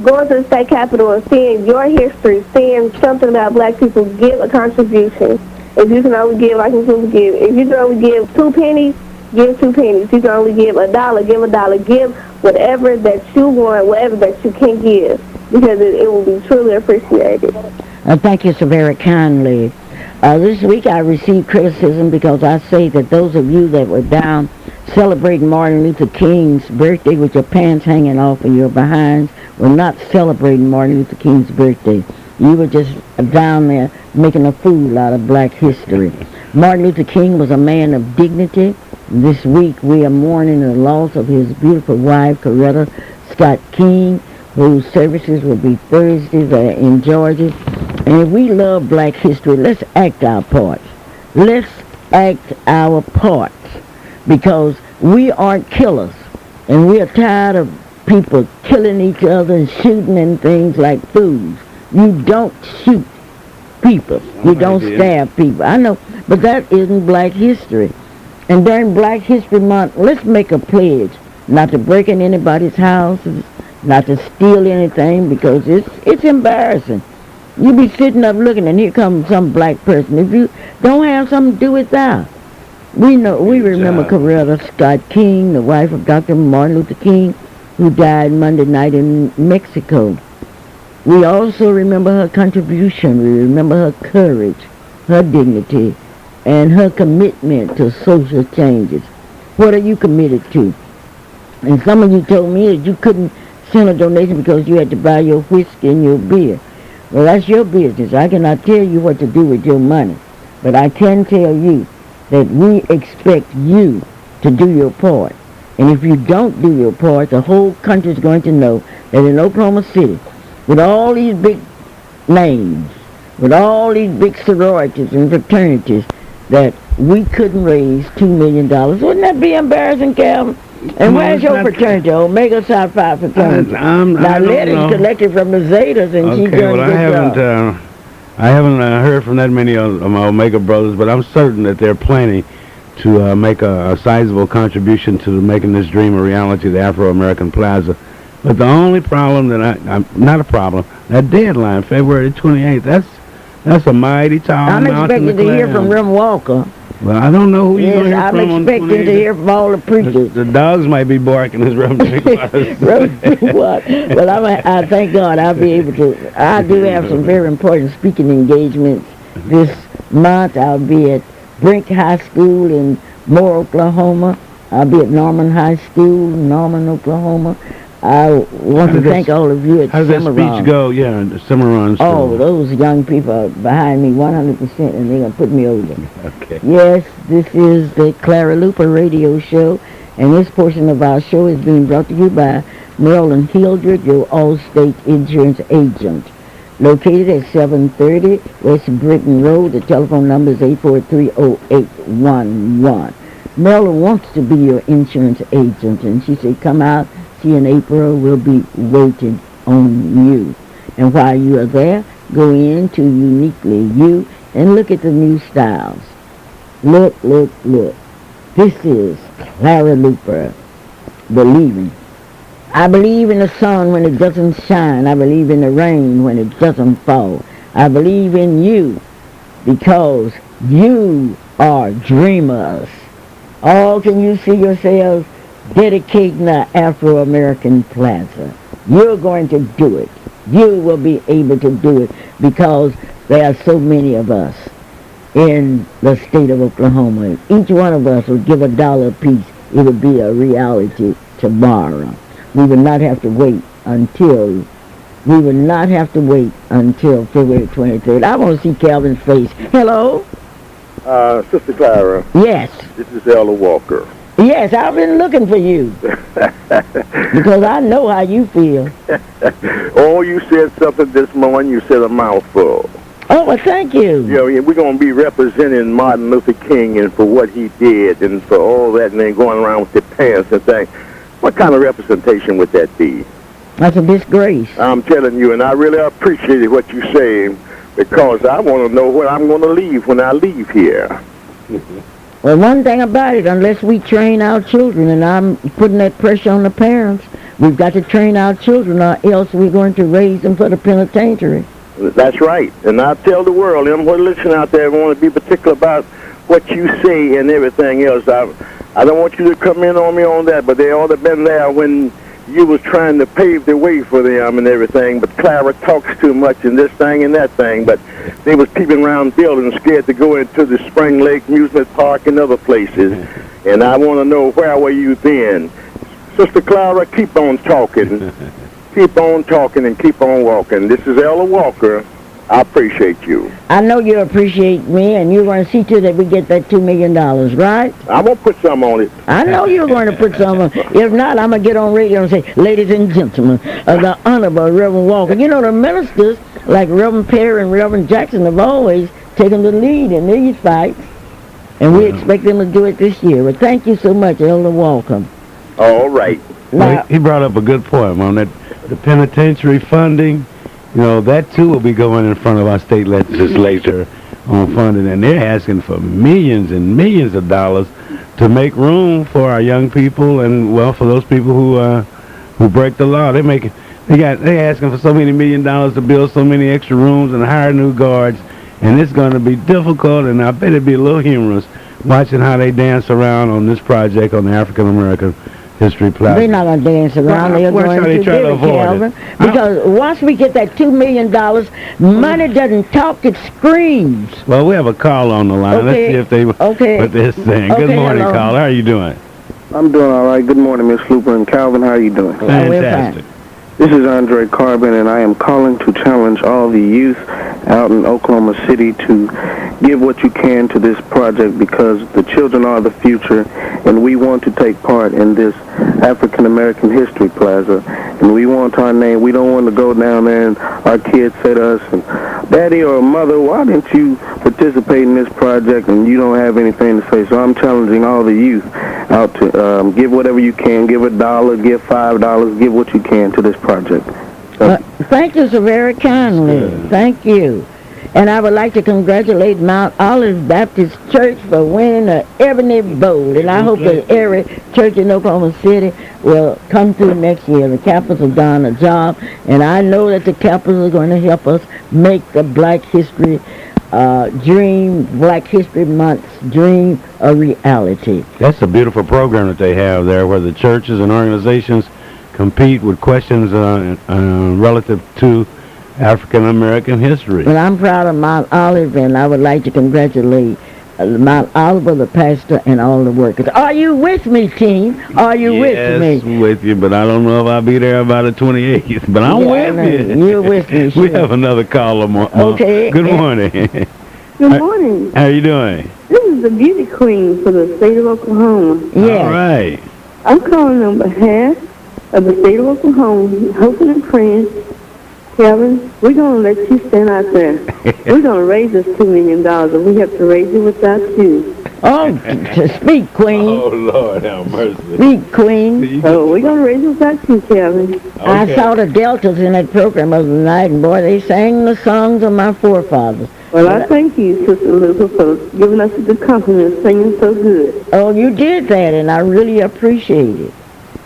going to the state capitol and seeing your history, seeing something about black people, give a contribution. If you can only give, like Miss Luper give. If you can only give 2 pennies, give 2 pennies. If you can only give $1, give $1. Give whatever that you want, whatever that you can give, because it will be truly appreciated. Thank you so very kindly. This week I received criticism because I say that those of you that were down celebrating Martin Luther King's birthday with your pants hanging off of your behinds were not celebrating Martin Luther King's birthday. You were just down there making a fool out of black history. Martin Luther King was a man of dignity, This week we are mourning the loss of his beautiful wife, Coretta Scott King, whose services will be Thursday there in Georgia. And if we love black history, let's act our parts. Let's act our parts, because we aren't killers, and we are tired of people killing each other and shooting and things like fools. You don't shoot people. You don't stab people. I know, but that isn't black history. And during Black History Month, let's make a pledge not to break in anybody's houses, not to steal anything, because it's embarrassing. You be sitting up looking, and here comes some black person. If you don't have something to do with that, we remember Coretta Scott King, the wife of Dr. Martin Luther King, who died Monday night in Mexico. We also remember her contribution. We remember her courage, her dignity, and her commitment to social changes. What are you committed to? And some of you told me that you couldn't send a donation because you had to buy your whiskey and your beer. Well, that's your business. I cannot tell you what to do with your money. But I can tell you that we expect you to do your part. And if you don't do your part, the whole country is going to know that in Oklahoma City, with all these big names, with all these big sororities and fraternities, that we couldn't raise $2 million. Wouldn't that be embarrassing, Calvin? And where's your fraternity? Omega Psi Phi fraternity. Now, Letty's collected from the Zetas, and she's doing a good job. I haven't heard from that many of my Omega brothers, but I'm certain that they're planning to make a sizable contribution to making this dream a reality, the Afro-American Plaza. But the only problem not a problem, that deadline, February 28th, that's a mighty tall I'm mountain expecting to hear from Rim Walker. Well, I don't know who you're going to hear from on I'm expecting to hear from all the preachers. The dogs might be barking as Reverend Drinkwater. Well, I thank God I'll be able to. I do have some very important speaking engagements this month. I'll be at Brink High School in Moore, Oklahoma. I'll be at Norman High School, Norman, Oklahoma. I want to thank all of you at How does that speech go? Yeah, the Cimarron School. Oh, those young people are behind me 100%, and they're going to put me over. Okay. Yes, this is the Clara Luper radio show, and this portion of our show is being brought to you by Marilyn Hildred, your Allstate insurance agent. Located at 730 West Britain Road. The telephone number is 843-0811. Marilyn wants to be your insurance agent, and she said, come out. She and April will be waiting on you. And while you are there, go into Uniquely You and look at the new styles. Look. This is Clara Luper, Believing. I believe in the sun when it doesn't shine. I believe in the rain when it doesn't fall. I believe in you because you are dreamers. Oh, can you see yourselves dedicating the Afro-American Plaza? You're going to do it. You will be able to do it because there are so many of us in the state of Oklahoma. If each one of us would give $1 apiece, it would be a reality tomorrow. We would not have to wait until February 23rd. I want to see Calvin's face. Hello? Sister Clara. Yes. This is Ella Walker. Yes, I've been looking for you. Because I know how you feel. Oh, you said something this morning. You said a mouthful. Oh, well, thank you. Yeah, we're going to be representing Martin Luther King and for what he did and for all that, and then going around with the pants and things. What kind of representation would that be? That's a disgrace. I'm telling you, and I really appreciate what you're saying because I want to know where I'm going to leave when I leave here. Well, one thing about it, unless we train our children, and I'm putting that pressure on the parents, we've got to train our children or else we're going to raise them for the penitentiary. That's right. And I tell the world, them who listen out there want to be particular about what you say and everything else. I don't want you to come in on me on that, but they ought to have been there when you was trying to pave the way for them and everything. But Clara talks too much and this thing and that thing. But they was peeping around buildings scared to go into the Spring Lake Amusement Park and other places. And I want to know, where were you then? Sister Clara, keep on talking. Keep on talking and keep on walking. This is Ella Walker, I appreciate you. I know you appreciate me, and you're going to see to that we get that $2 million, right? I'm going to put some on it. I know you're going to put some on. If not, I'm going to get on radio and say, ladies and gentlemen, the Honorable Reverend Walker. You know, the ministers, like Reverend Perry and Reverend Jackson, have always taken the lead in these fights, and we expect them to do it this year. But thank you so much, Elder Walker. All right. Well, he brought up a good point on that. The penitentiary funding, you know, that too will be going in front of our state legislature on funding, and they're asking for millions and millions of dollars to make room for our young people and, well, for those people who break the law. They're asking for so many $1 million to build so many extra rooms and hire new guards, and it's going to be difficult, and I bet it'd be a little humorous watching how they dance around on this project on the African American History Plaza. They're not going to dance around. They're going to try do to it, avoid Calvin. it? Because once we get that $2 million, money doesn't talk, it screams. Well, we have a call on the line. Okay. Let's see if they put this thing. Okay, Good morning, hello. caller. How are you doing? I'm doing all right. Good morning, Miss Luper and Calvin. How are you doing? Fantastic. This is Andre Carbon, and I am calling to challenge all the youth out in Oklahoma City to give what you can to this project, because the children are the future, and we want to take part in this African American History Plaza, and we want our name. We don't want to go down there and our kids say to us, Daddy or Mother, why didn't you participate in this project, and you don't have anything to say. So I'm challenging all the youth out to give whatever you can, give $1, give $5, give what you can to this project. Thank you so very kindly. Thank you. And I would like to congratulate Mount Olive Baptist Church for winning the Ebony Bowl. And I hope that every church in Oklahoma City will come through next year. The Capitals have done a job, and I know that the Capitals are going to help us make the Black History Black History Month's dream a reality. That's a beautiful program that they have there, where the churches and organizations compete with questions relative to African American history. Well, I'm proud of Mount Olive, and I would like to congratulate Mount Oliver, the pastor, and all the workers. Are you with me, team? Are you with me? Yes, with you, but I don't know if I'll be there about the 28th. But I'm with you. You're with me. Sure. We have another caller. Okay. Good morning. Good morning. How are you doing? This is the beauty queen for the state of Oklahoma. Yes. All right. I'm calling on behalf of the state of Oklahoma, hoping and praying. Kevin, we're going to let you stand out there. We're going to raise this $2 million, and we have to raise it without you. Oh, speak, Queen. Oh, Lord, have mercy. Speak, Queen. So we're going to raise it without you, Kevin. Okay. I saw the Deltas in that program of the night, and boy, they sang the songs of my forefathers. Well, I thank you, Sister Luper, for giving us a good compliment, singing so good. Oh, you did that, and I really appreciate it.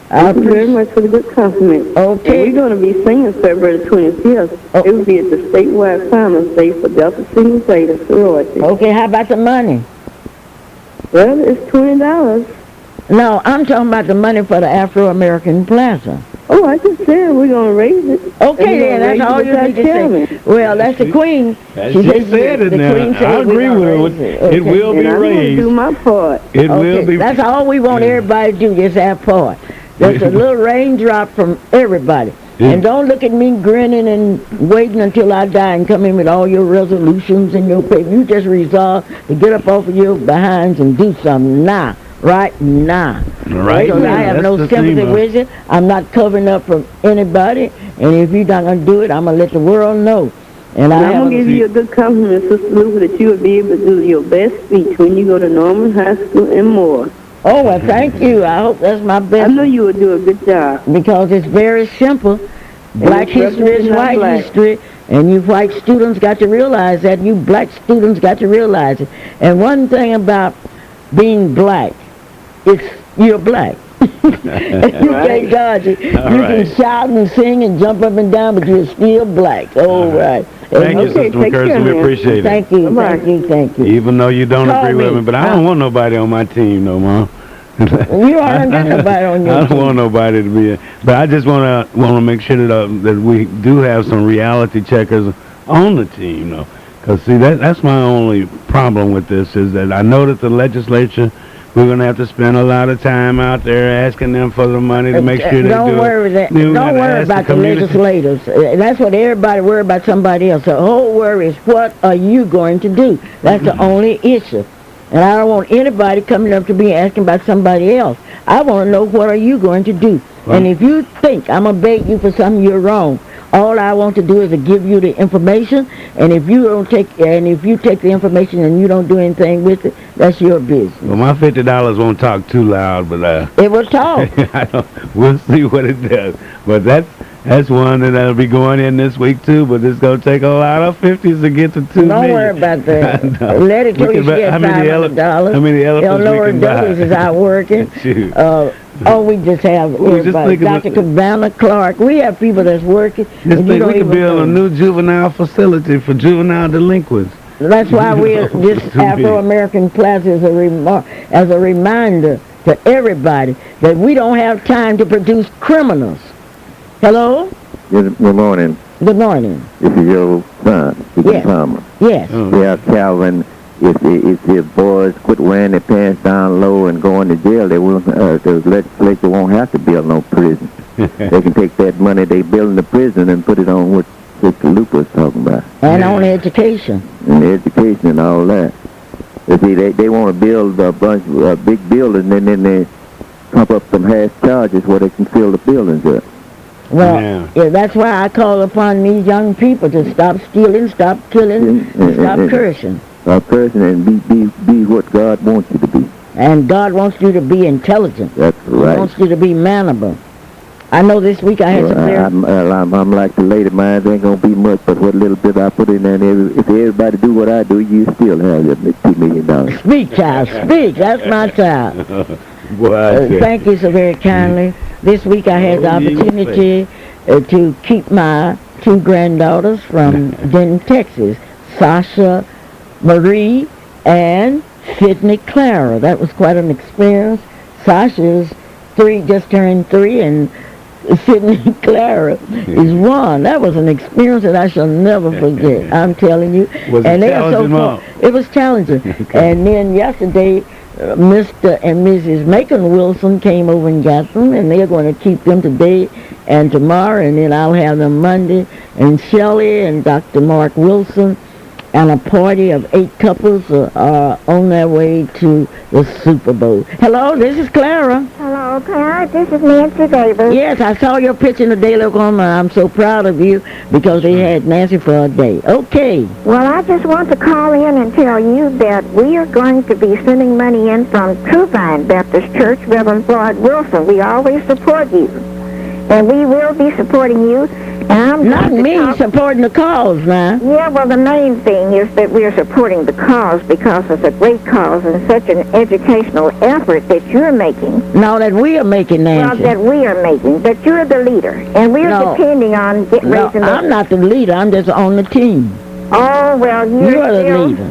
Thank you very much for the good compliment. Okay. And we're going to be singing February 25th. Oh. It will be at the statewide Finals Day for Delta Sigma Theta sorority. Okay, how about the money? Well, it's $20. No, I'm talking about the money for the Afro-American Plaza. Oh, I just said we're going to raise it. Okay, then, that's all you need to say. Well, that's the Queen. She said it now. I agree with her. It will be And I'm going to raised. do my part. It will Okay, be. that's all we want everybody to do, just have part. That's a little raindrop from everybody. Yeah. And don't look at me grinning and waiting until I die and come in with all your resolutions and your paper. You just resolve to get up off of your behinds and do something now, right now. Right Because now. I have That's no the sympathy theme, with it. I'm not covering up from anybody. And if you're not going to do it, I'm going to let the world know. And I'm going to give you a good compliment, Sister Luper, that you will be able to do your best speech when you go to Norman High School and more. Oh, well, thank you. I hope that's my best. I know you will do a good job. Because it's very simple. Black history is white history, and you white students got to realize that. You black students got to realize it. And one thing about being black, you're black. You can't dodge it. You can shout and sing and jump up and down, but you're still black. Oh, right. Thank you, Okay, Sister take care, McCurson. We man. appreciate it. Thank you, thank you, thank you. Even though you don't Call agree with me. me, but I don't want nobody on my team no more. You aren't got nobody on your I don't team. want nobody to be. But I just want to make sure that we do have some reality checkers on the team, though. Because see, that's my only problem with this is that I know that the legislature we're going to have to spend a lot of time out there asking them for the money to make sure they do it. Don't worry about the legislators. That's what everybody worry about somebody else. The whole worry is what are you going to do? That's the only issue. And I don't want anybody coming up to me asking about somebody else. I want to know what are you going to do. Well, and if you think I'm going to beg you for something, you're wrong. All I want to do is to give you the information, and if you take the information and you don't do anything with it, that's your business. Well, my $50 won't talk too loud, but it will talk. We'll see what it does. But that's one that'll be going in this week too. But it's gonna take a lot of 50s to get to $2 million. Don't worry about that. Let it tell you she has $500. How many elephants Eleanor Douglas is out working. We just have everybody. Dr. Cabana, Clark. We have people that's working. We could build a new juvenile facility for juvenile delinquents. That's why this Afro-American Plaza is as a reminder to everybody that we don't have time to produce criminals. Hello? Good morning. Good morning. This is your son, yes. Palmer. Yes. Yeah, Calvin, if the boys quit wearing their pants down low and going to jail, they won't, the legislature won't have to build no prison. They can take that money they build in the prison and put it on what Mr. Luper was talking about. And on education. And education and all that. You see, they want to build a bunch of big buildings and then they pump up some half charges where they can fill the buildings up. Well, that's why I call upon these young people to stop stealing, stop killing, stop cursing. Stop cursing and be what God wants you to be. And God wants you to be intelligent. That's right. He wants you to be manable. I know this week I had some I'm like the lady, mine ain't going to be much, but what little bit I put in there, if everybody do what I do, you still have your $2 million. Speak, child, speak. That's my child. Thank you so very kindly. This week I had the opportunity to keep my two granddaughters from Denton, Texas, Sasha Marie and Sydney Clara. That was quite an experience. Sasha's just turned 3, and Sydney Clara is 1. That was an experience that I shall never forget. I'm telling you. Was it challenging, Mom? It was challenging. And then yesterday, Mr. and Mrs. Macon Wilson came over and got them, and they're going to keep them today and tomorrow, and then I'll have them Monday. And Shelley and Dr. Mark Wilson and a party of 8 couples are on their way to the Super Bowl. Hello, this is Clara. Hello, Clara. This is Nancy Davis. Yes, I saw your picture in the Daily Oklahoma. I'm so proud of you because they had Nancy for a day. Okay. Well, I just want to call in and tell you that we are going to be sending money in from True Vine Baptist Church, Reverend Floyd Wilson. We always support you, and we will be supporting you. Not me supporting the cause, man. Yeah, well, the main thing is that we're supporting the cause because it's a great cause and such an educational effort that you're making. No, that we are making, Nancy. Well, that we are making, that you're the leader, and we're depending on raising the... I'm not the leader. I'm just on the team. Oh, well, you're the leader.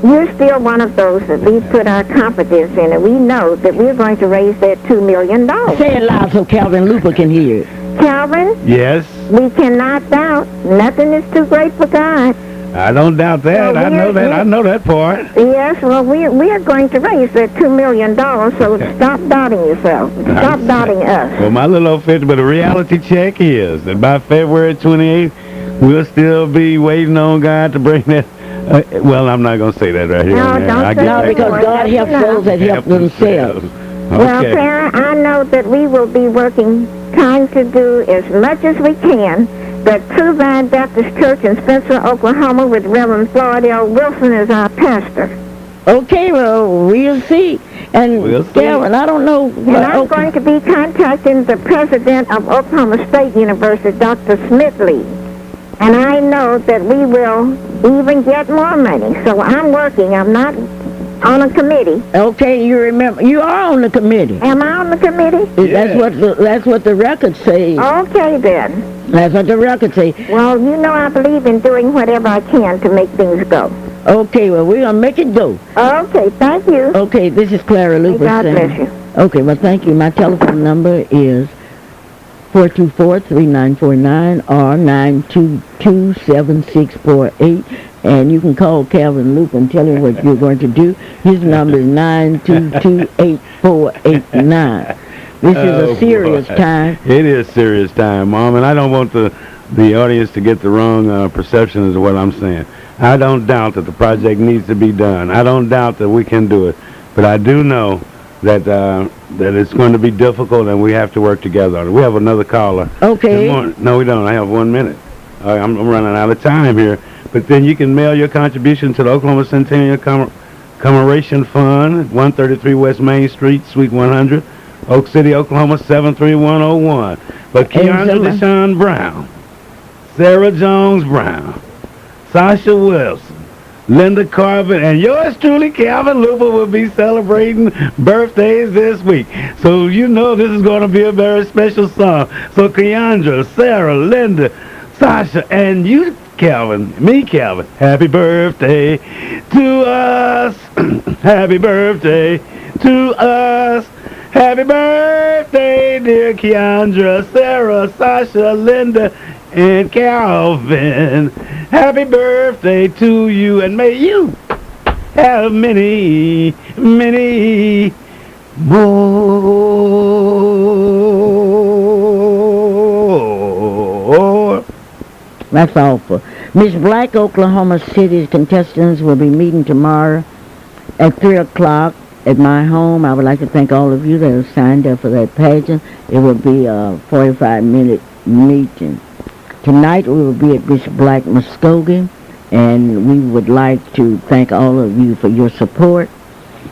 You're still one of those that we put our confidence in, and we know that we're going to raise that $2 million. Say it loud so Calvin Luper can hear it. Calvin? Yes? We cannot doubt. Nothing is too great for God. I don't doubt that. I know that part. Yes, well, we are going to raise that $2 million, so stop doubting yourself. Stop doubting us. Well, my little old 50, but the reality check is that by February 28th, we'll still be waiting on God to bring that. Well, I'm not going to say that right here. No, don't say that. Because God helps those that help themselves. Okay. Well, Clara, I know that we will be trying to do as much as we can. The True Vine Baptist Church in Spencer, Oklahoma, with Reverend Floyd L. Wilson as our pastor. Okay, well, we'll see. And Calvin, I don't know. And I'm going to be contacting the president of Oklahoma State University, Dr. Smithley. And I know that we will even get more money. So I'm working. I'm not on a committee. Okay, you remember you are on the committee. Am I on the committee? Yeah. That's what the records say. Okay then. That's what the records say. Well, you know I believe in doing whatever I can to make things go. Okay, well we're gonna make it go. Okay, thank you. Okay, this is Clara Luper. God bless you. Okay, well thank you. My telephone number is 424-3949 or 922-7648. And you can call Calvin Luper and tell him what you're going to do. His number is 922-8489. This is a serious time. It is serious time, Mom, and I don't want the audience to get the wrong perception of what I'm saying. I don't doubt that the project needs to be done. I don't doubt that we can do it. But I do know that that it's going to be difficult, and we have to work together on it. We have another caller. Okay. No, we don't. I have 1 minute. I'm running out of time here. But then you can mail your contribution to the Oklahoma Centennial Commemoration Fund, 133 West Main Street, Suite 100, Oak City, Oklahoma, 73101. But Keandra Deshawn Brown, Sarah Jones Brown, Sasha Wilson, Linda Carvin, and yours truly, Calvin Luper, will be celebrating birthdays this week. So you know this is going to be a very special song. So Keandra, Sarah, Linda, Sasha, and you, Calvin, happy birthday to us. Happy birthday to us. Happy birthday, dear Keandra, Sarah, Sasha, Linda, and Calvin. Happy birthday to you, and may you have many, many more. That's awful. Miss Black, Oklahoma City's contestants will be meeting tomorrow at 3 o'clock at my home. I would like to thank all of you that have signed up for that pageant. It will be a 45-minute meeting. Tonight we will be at Miss Black Muskogee, and we would like to thank all of you for your support.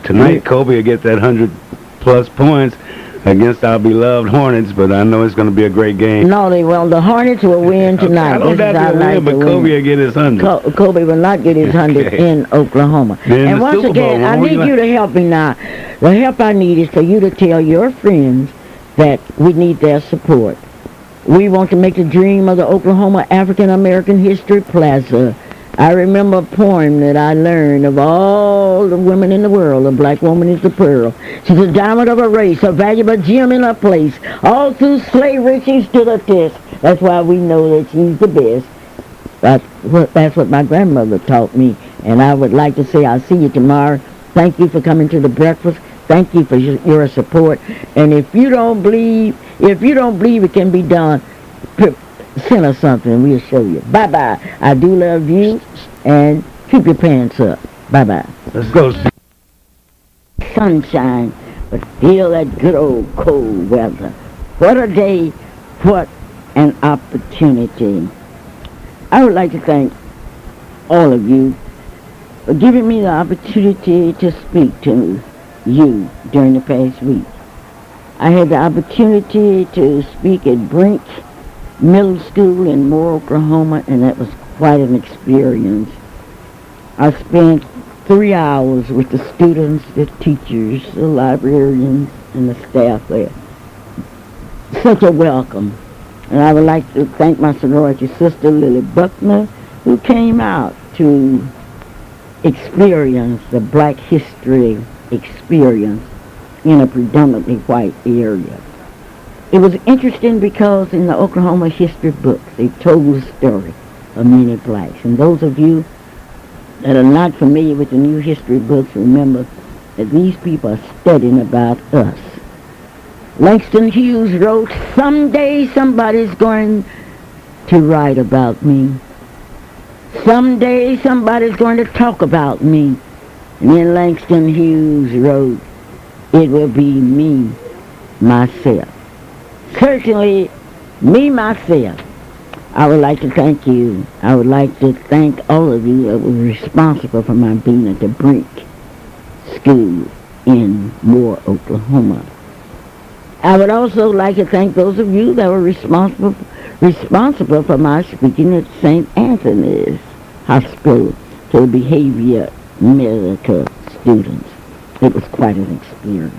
Tonight, Kobe will get that 100-plus points against our beloved Hornets, but I know it's going to be a great game. No, the Hornets will win tonight. I don't doubt they'll win, but Kobe will get his 100. Kobe will not get his 100 in Oklahoma. And once again, I need you to help me now. The help I need is for you to tell your friends that we need their support. We want to make the dream of the Oklahoma African American History Plaza. I remember a poem that I learned of all the women in the world. A black woman is the pearl. She's a diamond of a race, a valuable gem in her place. All through slavery, she stood the test. That's why we know that she's the best. That's what my grandmother taught me. And I would like to say I'll see you tomorrow. Thank you for coming to the breakfast. Thank you for your support. And if you don't believe it can be done, send us something and we'll show you. Bye-bye. I do love you, and keep your pants up. Bye-bye. Let's go. Sunshine, but feel that good old cold weather. What a day, what an opportunity. I would like to thank all of you for giving me the opportunity to speak to you during the past week. I had the opportunity to speak at Brink Middle School in Moore, Oklahoma, and that was quite an experience. I spent 3 hours with the students, the teachers, the librarians, and the staff there. Such a welcome. And I would like to thank my sorority sister, Lily Buckner, who came out to experience the Black history experience in a predominantly white area. It was interesting because in the Oklahoma history books, they told the story of many blacks. And those of you that are not familiar with the new history books, remember that these people are studying about us. Langston Hughes wrote, "Someday somebody's going to write about me. Someday somebody's going to talk about me." And then Langston Hughes wrote, "It will be me, myself." Certainly, me, myself. I would like to thank you. I would like to thank all of you that were responsible for my being at the Brink School in Moore, Oklahoma. I would also like to thank those of you that were responsible for my speaking at St. Anthony's Hospital to the behavior medical students. It was quite an experience.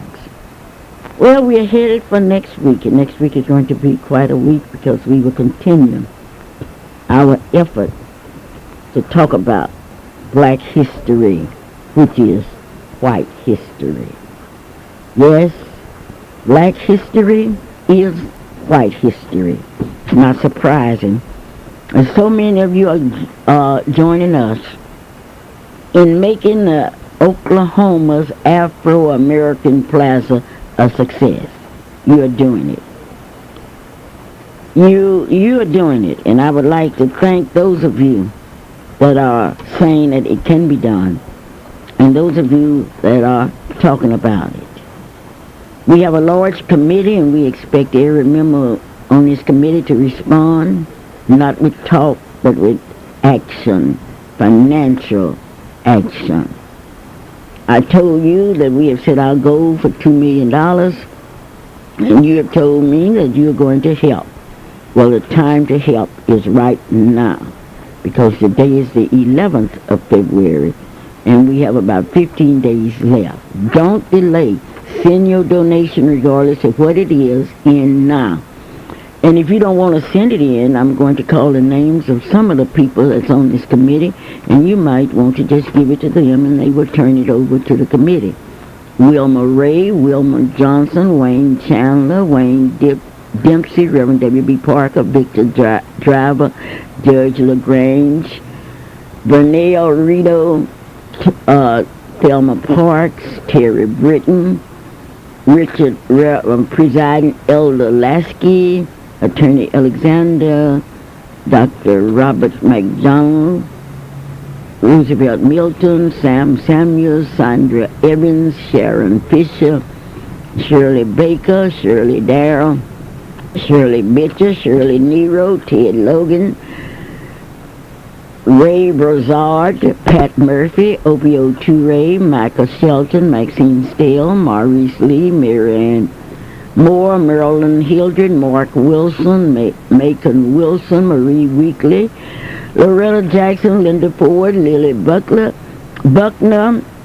Well, we are headed for next week, and next week is going to be quite a week because we will continue our effort to talk about Black history, which is white history. Yes, Black history is white history. Not surprising And so many of you are joining us in making the Oklahoma's Afro-American Plaza a success. You are doing it. You are doing it, and I would like to thank those of you that are saying that it can be done, and those of you that are talking about it. We have a large committee, and we expect every member on this committee to respond, not with talk, but with action, financial action. I told you that we have set our goal for $2 million, and you have told me that you're going to help. Well, the time to help is right now, because today is the 11th of February, and we have about 15 days left. Don't delay. Send your donation, regardless of what it is, in now. And if you don't want to send it in, I'm going to call the names of some of the people that's on this committee, and you might want to just give it to them, and they will turn it over to the committee. Wilma Ray, Wilma Johnson, Wayne Chandler, Wayne Dempsey, Reverend W.B. Parker, Victor Driver, Judge LaGrange, Vernell Rito, Thelma Parks, Terry Britton, Richard Presiding Elder Lasky, Attorney Alexander, Dr. Robert McDonald, Roosevelt Milton, Sam Samuels, Sandra Evans, Sharon Fisher, Shirley Baker, Shirley Darrell, Shirley Bitcher, Shirley Nero, Ted Logan, Ray Brazard, Pat Murphy, Opio Toure, Michael Shelton, Maxine Steele, Maurice Lee, Marianne Moore, Marilyn Hildred, Mark Wilson, Macon Wilson, Marie Weekly, Loretta Jackson, Linda Ford, Lily Buckner,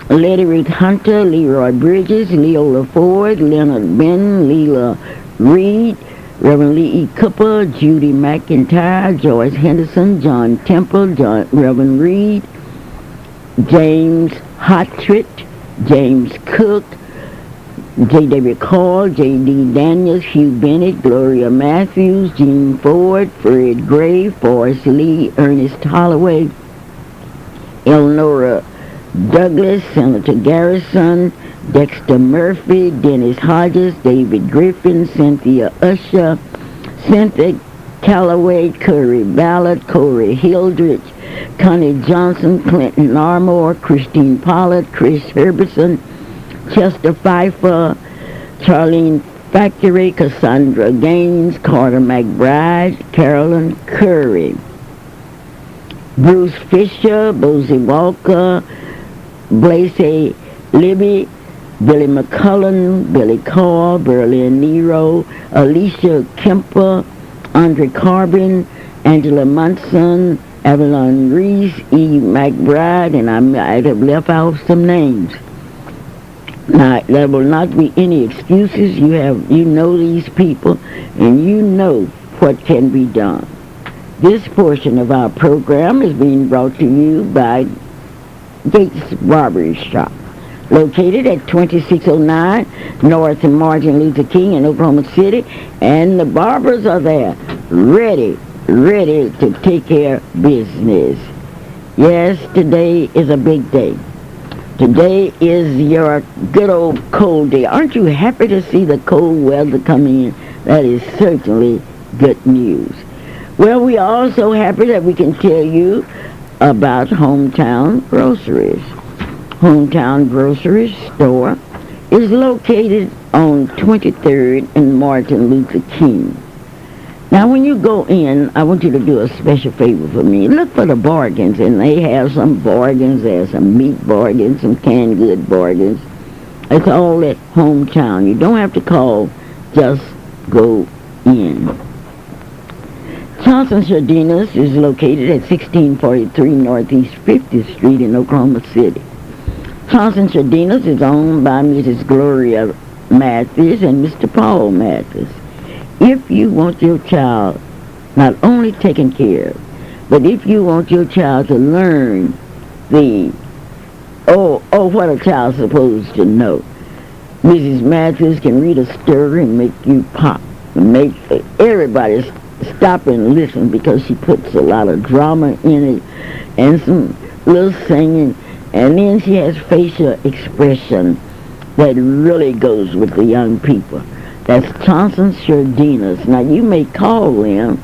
Letty Ruth Hunter, Leroy Bridges, Leola Ford, Leonard Ben, Leela Reed, Reverend Lee E. Cooper, Judy McIntyre, Joyce Henderson, John Temple, Reverend Reed, James Hotritt, James Cook, J.W. Call, J.D. Daniels, Hugh Bennett, Gloria Matthews, Jean Ford, Fred Gray, Forrest Lee, Ernest Holloway, Eleanor Douglas, Senator Garrison, Dexter Murphy, Dennis Hodges, David Griffin, Cynthia Usher, Cynthia Calloway, Curry Ballard, Corey Hildrich, Connie Johnson, Clinton Armour, Christine Pollard, Chris Herberson, Chester Pfeiffer, Charlene Factory, Cassandra Gaines, Carter McBride, Carolyn Curry, Bruce Fisher, Bosie Walker, Blasey Libby, Billy McCullen, Billy Carr, Burley Nero, Alicia Kemper, Andre Carbon, Angela Munson, Avalon Reese, E. McBride, and I might have left out some names. Now, there will not be any excuses. You know these people, and you know what can be done. This portion of our program is being brought to you by Gates Barber Shop, located at 2609 North Martin Luther King in Oklahoma City, and the barbers are there, ready to take care of business. Yes, today is a big day. Today is your good old cold day. Aren't you happy to see the cold weather coming in? That is certainly good news. Well, we are also happy that we can tell you about Hometown Groceries. Hometown Groceries store is located on 23rd and Martin Luther King. Now, when you go in, I want you to do a special favor for me. Look for the bargains, and they have some bargains. There's some meat bargains, some canned good bargains. It's all at Hometown. You don't have to call, just go in. Johnson Sardinas is located at 1643 Northeast 50th Street in Oklahoma City. Johnson Sardinas is owned by Mrs. Gloria Mathis and Mr. Paul Mathis. If you want your child not only taken care of, but if you want your child to learn what a child's supposed to know, Mrs. Matthews can read a story and make you pop, and make everybody stop and listen because she puts a lot of drama in it and some little singing, and then she has facial expression that really goes with the young people. That's Johnson Shardinas. Now you may call them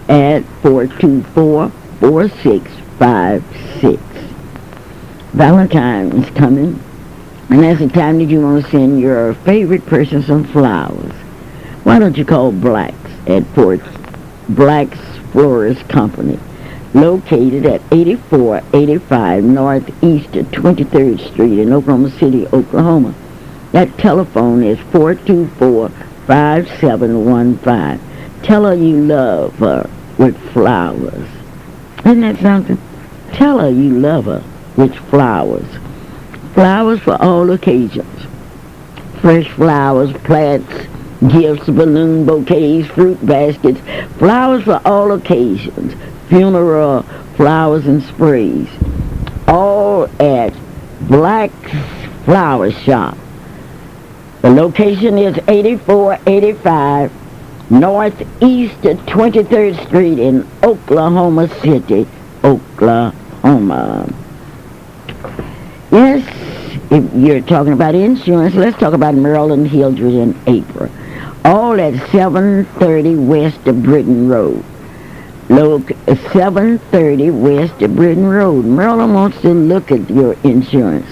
at 424-4656. Valentine's coming, and that's the time that you want to send your favorite person some flowers. Why don't you call Blacks at Blacks Florist Company, located at 8485 Northeast 23rd Street in Oklahoma City, Oklahoma. That telephone is 424-5715. Tell her you love her with flowers. Isn't that something? Tell her you love her with flowers. Flowers for all occasions. Fresh flowers, plants, gifts, balloon bouquets, fruit baskets. Flowers for all occasions. Funeral flowers and sprays. All at Black's Flower Shop. The location is 8485 Northeast 23rd Street in Oklahoma City, Oklahoma. Yes, if you're talking about insurance, let's talk about Maryland, Hildred, and April. All at 730 West of Britain Road. 730 West of Britain Road. Maryland wants to look at your insurance.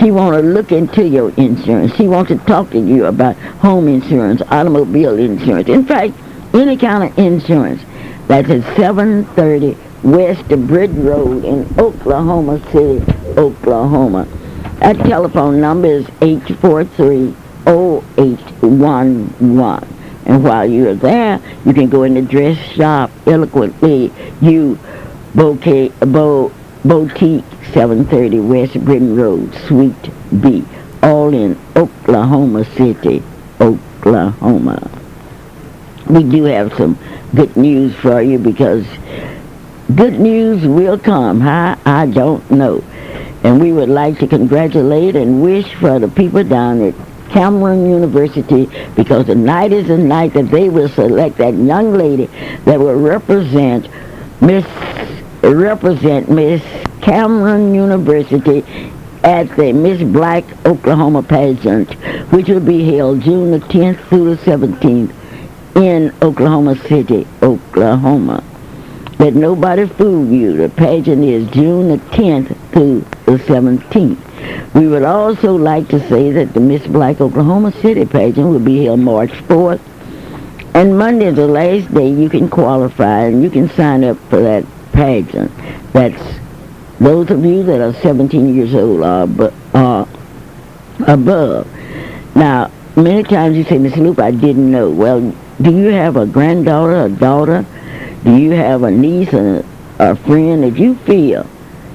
She wants to look into your insurance. She wants to talk to you about home insurance, automobile insurance. In fact, any kind of insurance. That's at 730 West of Britain Road in Oklahoma City, Oklahoma. That telephone number is 843-0811. And while you're there, you can go in the dress shop eloquently. Boutique 730 West Britain Road, Suite B, all in Oklahoma City, Oklahoma. We do have some good news for you because good news will come. How? I don't know. And we would like to congratulate and wish for the people down at Cameron University, because tonight is the night that they will select that young lady that will represent Miss Cameron University at the Miss Black Oklahoma pageant, which will be held June the 10th through the 17th in Oklahoma City, Oklahoma. Let nobody fool you. The pageant is June the 10th through the 17th. We would also like to say that the Miss Black Oklahoma City pageant will be held March 4th. And Monday is the last day you can qualify and you can sign up for that pageant. That's those of you that are 17 years old or above. Now, many times you say, Miss Luper, I didn't know. Well, do you have a granddaughter, a daughter? Do you have a niece and a friend that you feel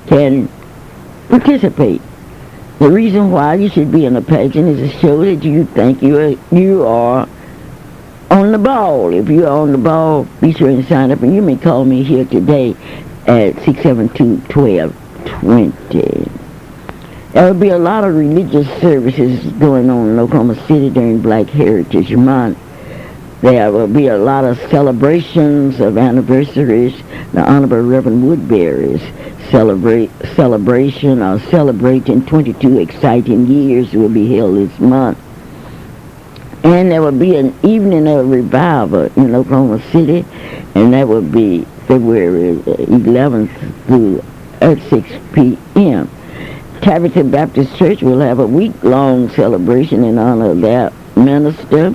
can participate? The reason why you should be in a pageant is to show that you think you are on the ball. If you're on the ball, be sure and sign up. And you may call me here today at 672-1220. There will be a lot of religious services going on in Oklahoma City during Black Heritage Month. There will be a lot of celebrations of anniversaries. The Honorable Reverend Woodbury's celebration or celebrating 22 exciting years will be held this month. And there will be an evening of revival in Oklahoma City, and that will be February 11th through at 6 p.m. Tabitha Baptist Church will have a week-long celebration in honor of their minister.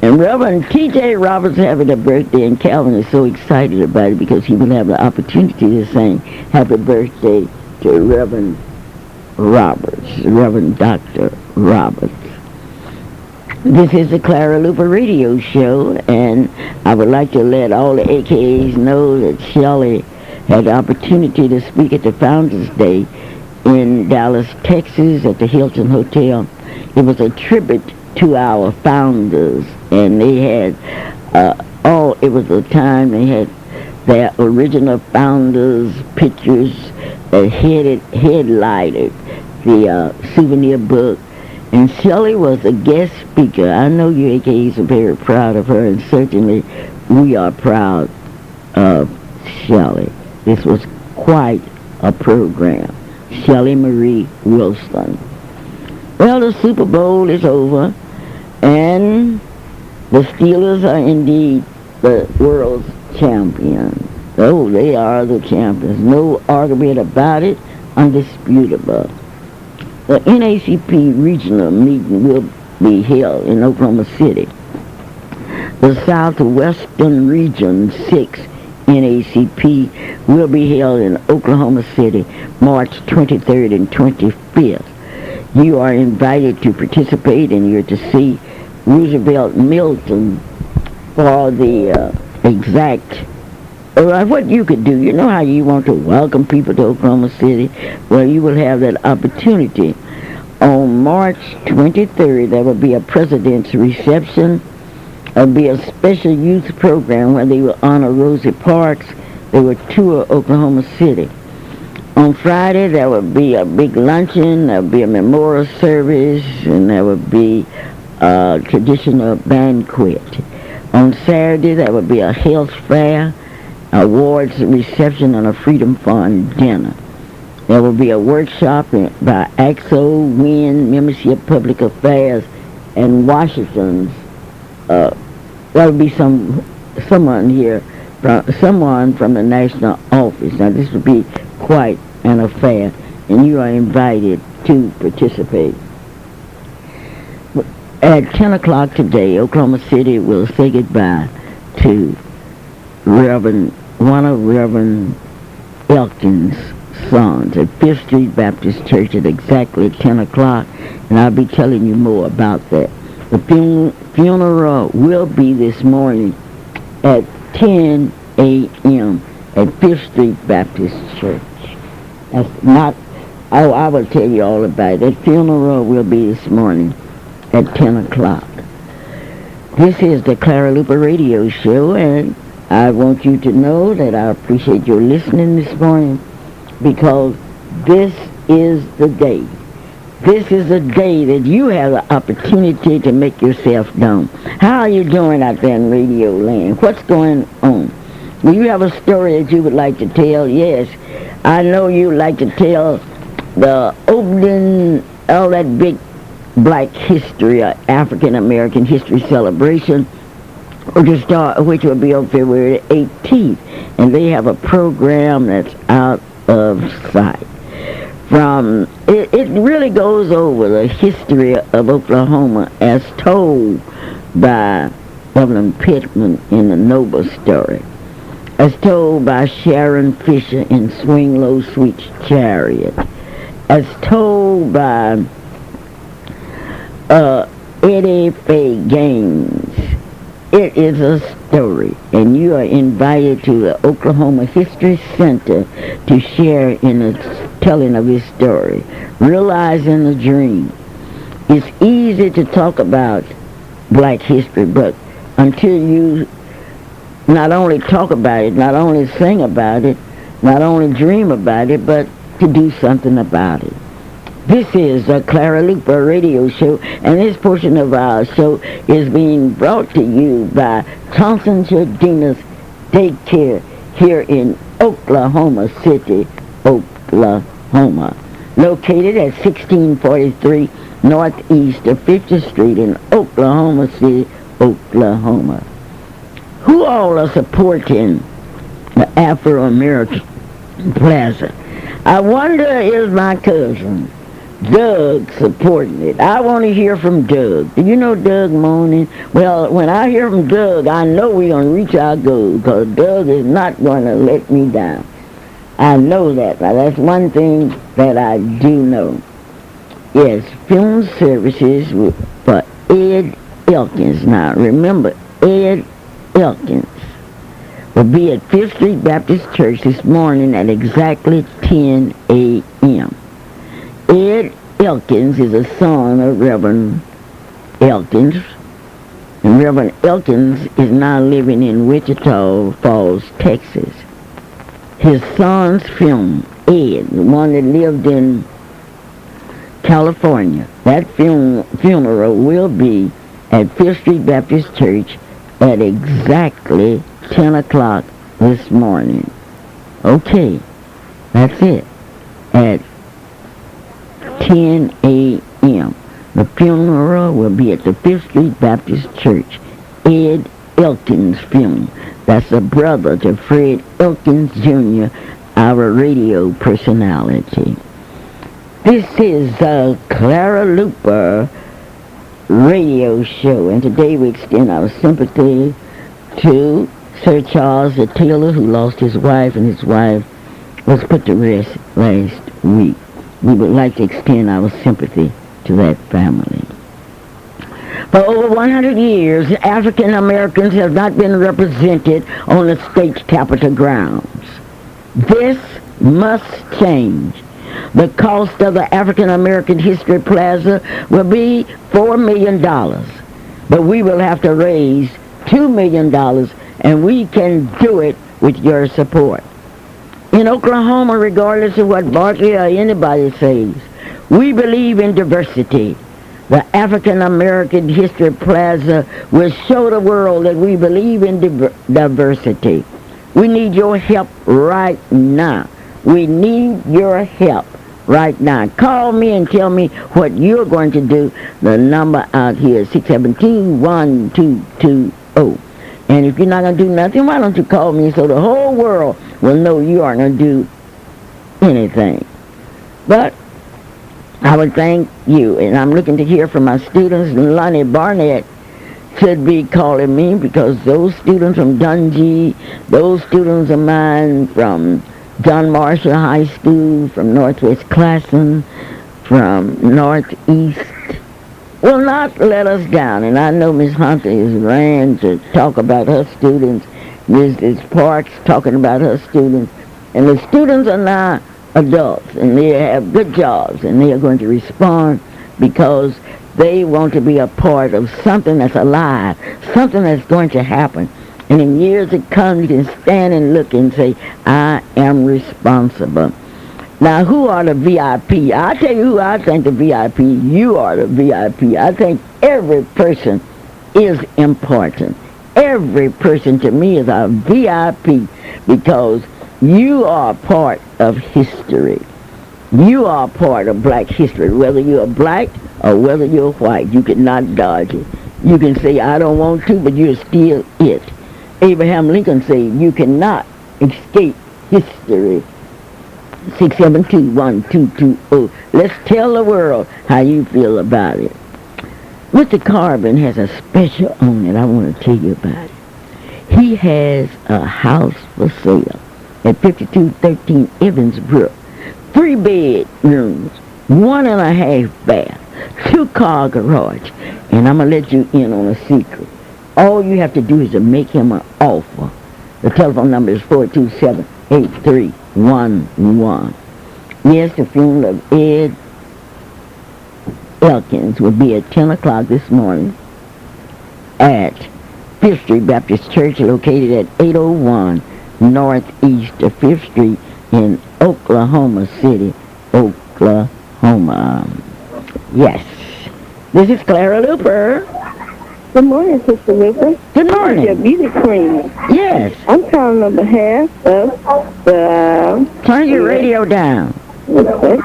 And Reverend T.J. Roberts having a birthday, and Calvin is so excited about it because he will have the opportunity to sing happy birthday to Reverend Roberts, Reverend Dr. Roberts. This is the Clara Luper radio show, and I would like to let all the AKAs know that Shelley had the opportunity to speak at the Founders Day in Dallas, Texas at the Hilton Hotel. It was a tribute to our founders, and they had it was a time they had their original founders' pictures that headlighted the souvenir book. And Shelley was a guest speaker. I know you AKAs are very proud of her, and certainly we are proud of Shelley. This was quite a program. Shelley Marie Wilson. Well, the Super Bowl is over, and the Steelers are indeed the world's champions. Oh, they are the champions. No argument about it. Undisputable. The NACP regional meeting will be held in Oklahoma City. The Southwestern Region 6 NACP will be held in Oklahoma City March 23rd and 25th. You are invited to participate, and you're to see Roosevelt Milton for the exact what you could do. You know how you want to welcome people to Oklahoma City? Well, you will have that opportunity. On March 23rd, there will be a president's reception. There will be a special youth program where they will honor Rosie Parks. They will tour Oklahoma City. On Friday, there will be a big luncheon. There will be a memorial service, and there will be a traditional banquet. On Saturday, there will be a health fair, awards reception, and a Freedom Fund dinner. There will be a workshop by AXO, WIN, Membership Public Affairs, and Washington's. There will be someone here, someone from the national office. Now, this will be quite an affair, and you are invited to participate. At 10 o'clock today, Oklahoma City will say goodbye to one of Reverend Elkins' sons at 5th Street Baptist Church at exactly 10 o'clock, and I'll be telling you more about that. The funeral will be this morning at 10 a.m. at 5th Street Baptist Church. That's not, I will tell you all about it. That funeral will be this morning at 10 o'clock. This is the Clara Luper Radio Show, and I want you to know that I appreciate your listening this morning, because this is the day. This is the day that you have the opportunity to make yourself known. How are you doing out there in radio land? What's going on? Do you have a story that you would like to tell? Yes, I know you would like to tell the opening, all that big Black history, African American history celebration, which will be on February 18th, and they have a program that's out of sight. It really goes over the history of Oklahoma as told by Evelyn Pittman in the Noble Story, as told by Sharon Fisher in Swing Low Sweet Chariot, as told by Eddie Faye Gaines. It is a story, and you are invited to the Oklahoma History Center to share in the telling of his story, realizing the dream. It's easy to talk about Black history, but until you not only talk about it, not only sing about it, not only dream about it, but to do something about it. This is the Clara Luper Radio Show, and this portion of our show is being brought to you by Thompson Jardina's Daycare here in Oklahoma City, Oklahoma. Located at 1643 Northeast of 50th Street in Oklahoma City, Oklahoma. Who all are supporting the Afro-American Plaza? I wonder is my cousin Doug supporting it. I want to hear from Doug. Do you know Doug Moaning? Well, when I hear from Doug, I know we're going to reach our goal, because Doug is not going to let me down. I know that. Now, that's one thing that I do know. Yes, film services for Ed Elkins. Now, remember, Ed Elkins will be at 5th Street Baptist Church this morning at exactly 10 a.m. Ed Elkins is a son of Reverend Elkins, and Reverend Elkins is now living in Wichita Falls, Texas. His son's film, Ed, the one that lived in California, that funeral will be at 5th Street Baptist Church at exactly 10 o'clock this morning. Okay, that's it. At 10 a.m. The funeral will be at the 5th Street Baptist Church. Ed Elkins funeral. That's a brother to Fred Elkins Jr., our radio personality. This is Clara Luper radio show, and today we extend our sympathy to Sir Charles Taylor, who lost his wife, and his wife was put to rest last week. We would like to extend our sympathy to that family. For over 100 years, African Americans have not been represented on the state's capitol grounds. This must change. The cost of the African American History Plaza will be $4 million, but we will have to raise $2 million, and we can do it with your support. In Oklahoma, regardless of what Barkley or anybody says, we believe in diversity. The African American History Plaza will show the world that we believe in diversity. We need your help right now. We need your help right now. Call me and tell me what you're going to do. The number out here is 672-1220. And if you're not going to do nothing, why don't you call me so the whole world will know you aren't going to do anything. But I would thank you, and I'm looking to hear from my students. Lonnie Barnett should be calling me, because those students from Dungey, those students of mine from John Marshall High School, from Northwest Classen, from Northeast, will not let us down. And I know Miss Hunter is ran to talk about her students. Mrs. Parks talking about her students. And the students are now adults, and they have good jobs, and they are going to respond because they want to be a part of something that's alive, something that's going to happen. And in years to come, you can stand and look and say, I am responsible. Now, who are the VIP? I'll tell you who I think the VIP. You are the VIP. I think every person is important. Every person to me is a VIP, because you are part of history. You are part of black history. Whether you're black or whether you're white, you cannot dodge it. You can say, I don't want to, but you're still it. Abraham Lincoln said, you cannot escape history. 672-1220. Let's tell the world how you feel about it. Mr. Carbon has a special on it. I want to tell you about it. He has a house for sale at 5213 Evans Brook. 3 bedrooms, 1.5 bath, 2-car garage. And I'm going to let you in on a secret. All you have to do is to make him an offer. The telephone number is 427-8311. Yes, the funeral of Ed Elkins will be at 10 o'clock this morning at 5th Street Baptist Church, located at 801 Northeast of 5th Street in Oklahoma City, Oklahoma. Yes. This is Clara Luper. Good morning, Sister Luper. Good morning. Your beauty queen. Yes. I'm calling on behalf of the... Turn your radio down. Okay.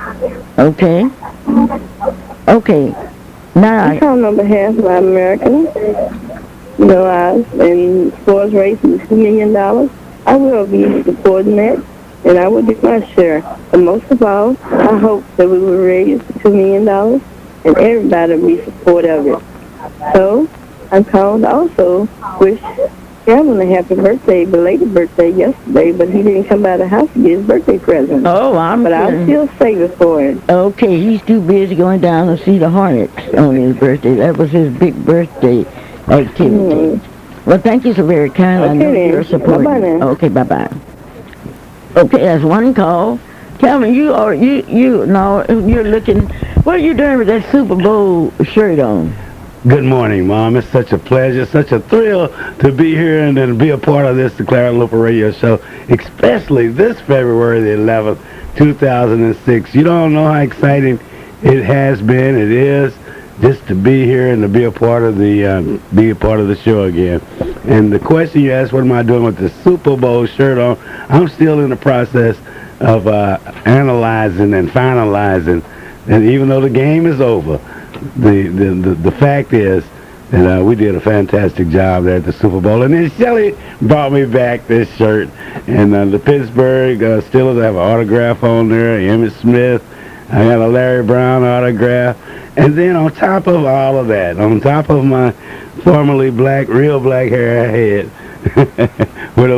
Okay. Now I'm calling on behalf of Americans. You know, in sports racing, $2 million. I will be supporting that, and I will do my share. But most of all, I hope that we will raise $2 million, and everybody will be supportive of it. So, I'm calling to also wish Kevin a happy birthday, belated birthday yesterday, but he didn't come by the house to get his birthday present. Oh, But I'll still save it for him. Okay, he's too busy going down to see the Hornets on his birthday. That was his big birthday activity. Well, thank you so very kindly. I know you're supporting. Bye-bye now. Okay, bye-bye. Okay, that's one call. Calvin, you're looking, what are you doing with that Super Bowl shirt on? Good morning, Mom. It's such a pleasure, such a thrill to be here and to be a part of this, the Clara Luper Radio Show, especially this February the 11th, 2006. You don't know how exciting it has been, it is, just to be here and to be a part of the show again. And the question you asked, what am I doing with the Super Bowl shirt on? I'm still in the process of analyzing and finalizing. And even though the game is over, the fact is that we did a fantastic job there at the Super Bowl. And then Shelly brought me back this shirt. And the Pittsburgh Steelers have an autograph on there, Emmitt Smith. I got a Larry Brown autograph. And then on top of all of that, on top of my formerly real black hair I had, with a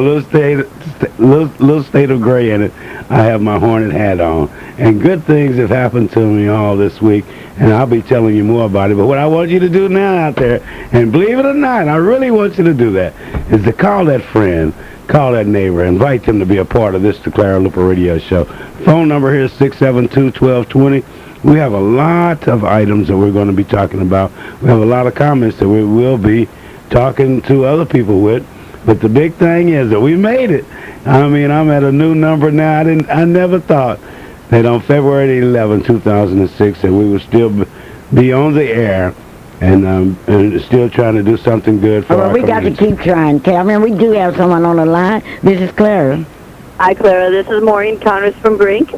little state of gray in it, I have my Hornet hat on. And good things have happened to me all this week, and I'll be telling you more about it. But what I want you to do now out there, and believe it or not, I really want you to do that, is to call that friend, call that neighbor, invite them to be a part of this, the Clara Luper Radio Show. Phone number here is 672-1220. We have a lot of items that we're going to be talking about. We have a lot of comments that we will be talking to other people with. But the big thing is that we made it. I mean, I'm at a new number now. I never thought that on February 11, 2006, that we would still be on the air and still trying to do something good for our community. Well, we got to keep trying, Calvin. We do have someone on the line. This is Clara. Hi, Clara. This is Maureen Connors from Brink.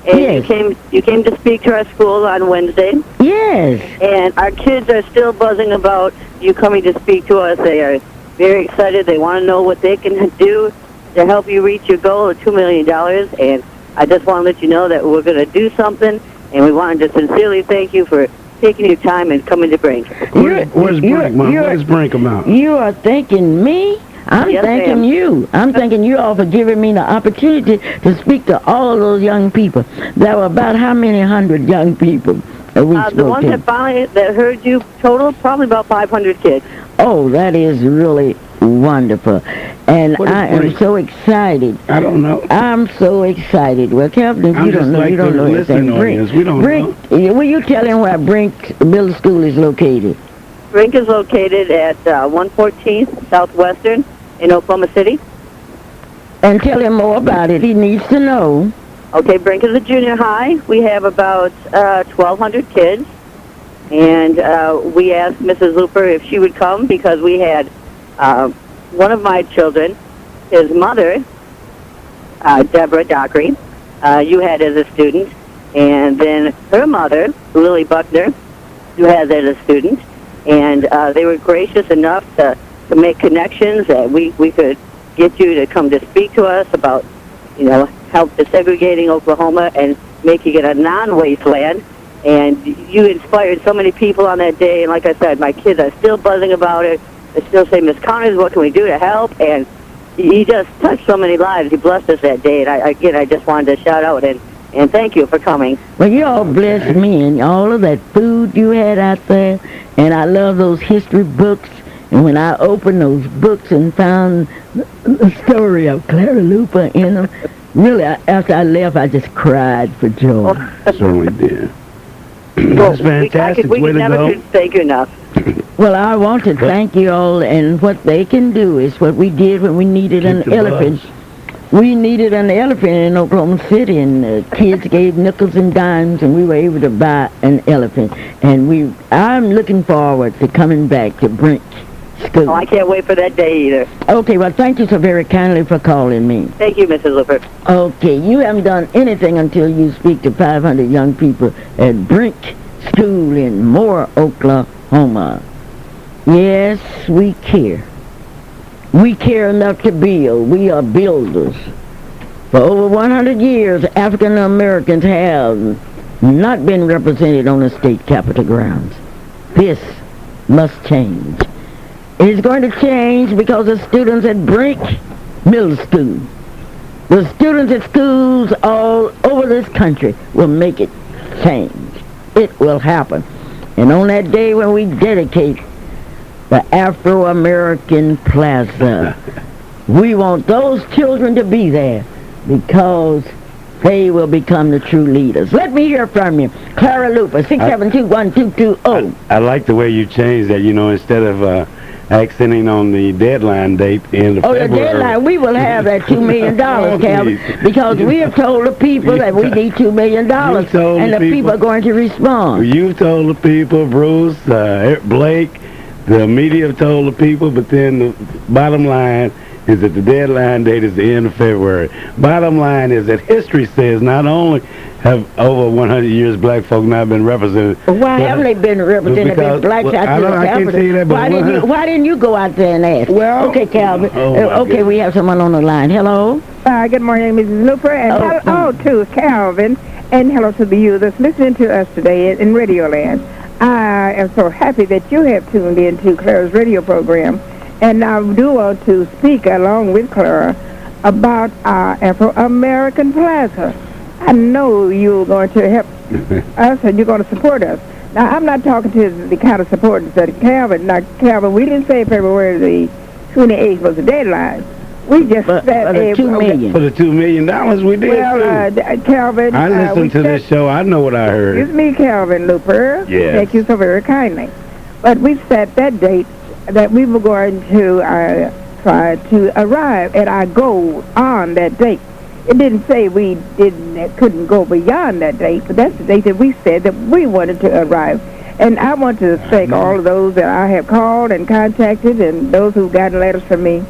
And yes. you came to speak to our school on Wednesday. Yes. And our kids are still buzzing about you coming to speak to us. They are very excited. They want to know what they can do to help you reach your goal of $2 million. And I just want to let you know that we're going to do something, and we wanted to sincerely thank you for taking your time and coming to Brink. Where's Brink, Mom? What is Brink about? You are thanking me? I'm thanking you. I'm thanking you all for giving me the opportunity to speak to all of those young people. There were about how many hundred young people that we spoke to? The ones that heard you total, probably about 500 kids. Oh, that is really wonderful. And I am so excited. I don't know. I'm so excited. Well, Captain, you don't know anything. We don't know. Will you tell him where Brink Middle School is located? Brink is located at 114th Southwestern in Oklahoma City. And tell him more about it. He needs to know. Okay, Brink is a junior high. We have about 1,200 kids. And we asked Mrs. Luper if she would come because we had one of my children, his mother, Deborah Dockery, you had as a student, and then her mother, Lily Buckner, you had as a student. And they were gracious enough to make connections that we could get you to come to speak to us about, help desegregating Oklahoma and making it a non-wasteland. And you inspired so many people on that day. And like I said, my kids are still buzzing about it. They still say, Miss Connors, what can we do to help? And he just touched so many lives. He blessed us that day. And I just wanted to shout out and thank you for coming. Well, you all blessed me and all of that food you had out there. And I love those history books. And when I opened those books and found the story of Clara Luper in them, really, after I left, I just cried for joy. Certainly did. That's fantastic. We can never thank you enough. Well, I want to thank you all, and what they can do is what we did when we needed an elephant. We needed an elephant in Oklahoma City, and kids gave nickels and dimes, and we were able to buy an elephant. And I'm looking forward to coming back to Brink School. Oh, I can't wait for that day either. Okay, well, thank you so very kindly for calling me. Thank you, Mrs. Luper. Okay, you haven't done anything until you speak to 500 young people at Brink School in Moore, Oklahoma. Yes, we care. We care enough to build. We are builders. For over 100 years, African Americans have not been represented on the state capitol grounds. This must change. It is going to change because the students at Brink Middle School, the students at schools all over this country will make it change. It will happen. And on that day when we dedicate the Afro-American Plaza, we want those children to be there because they will become the true leaders. Let me hear from you. Clara Luper, 672-1220. I like the way you changed that, instead of accenting on the deadline date in Oh, the February. deadline, we will have that $2 million, Oh, Calvin, please. because we have told the people that we need $2 million, You told and the the people people. are going to respond. You told the people, Bruce, Blake, the media told the people, but then the bottom line is that the deadline date is the end of February. Bottom line is that history says not only have over 100 years black folk not been represented. Why haven't they been represented because- as blacks well, out I to know, the I can't Capitol? tell you that, but Why didn't you go out there and ask? Well, okay, Calvin. oh, my okay, goodness. we have someone on the line. Hello. Good morning, Mrs. Luper, and hello to Calvin, and hello to the youth that's listening to us today in Radio Land. I am so happy that you have tuned in to Clara's radio program, and I do want to speak along with Clara about our Afro-American Plaza. I know you're going to help us and you're going to support us. Now, I'm not talking to the kind of supporters that Calvin. Now, Calvin, we didn't say February the 28th was the deadline. We just said the $2 million. For the $2 million, we did well, too. Calvin, I listened to this show. I know what I heard. Excuse me, Calvin Luper. Yes. Thank you so very kindly. But we set that date that we were going to try to arrive at our goal on that date. It didn't say we couldn't go beyond that date, but that's the date that we said that we wanted to arrive. And I want to thank all of those that I have called and contacted and those who've gotten letters from me.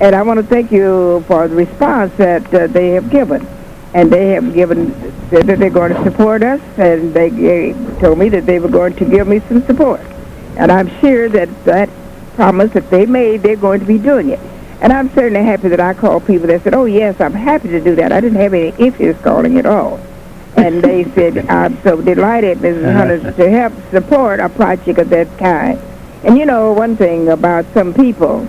And I want to thank you for the response that they have given. And they have said that they're going to support us, and they told me that they were going to give me some support. And I'm sure that promise that they made, they're going to be doing it. And I'm certainly happy that I called people that said, oh, yes, I'm happy to do that. I didn't have any issues calling at all. And they said, I'm so delighted, Mrs. Hunter, to help support a project of that kind. And you know, one thing about some people,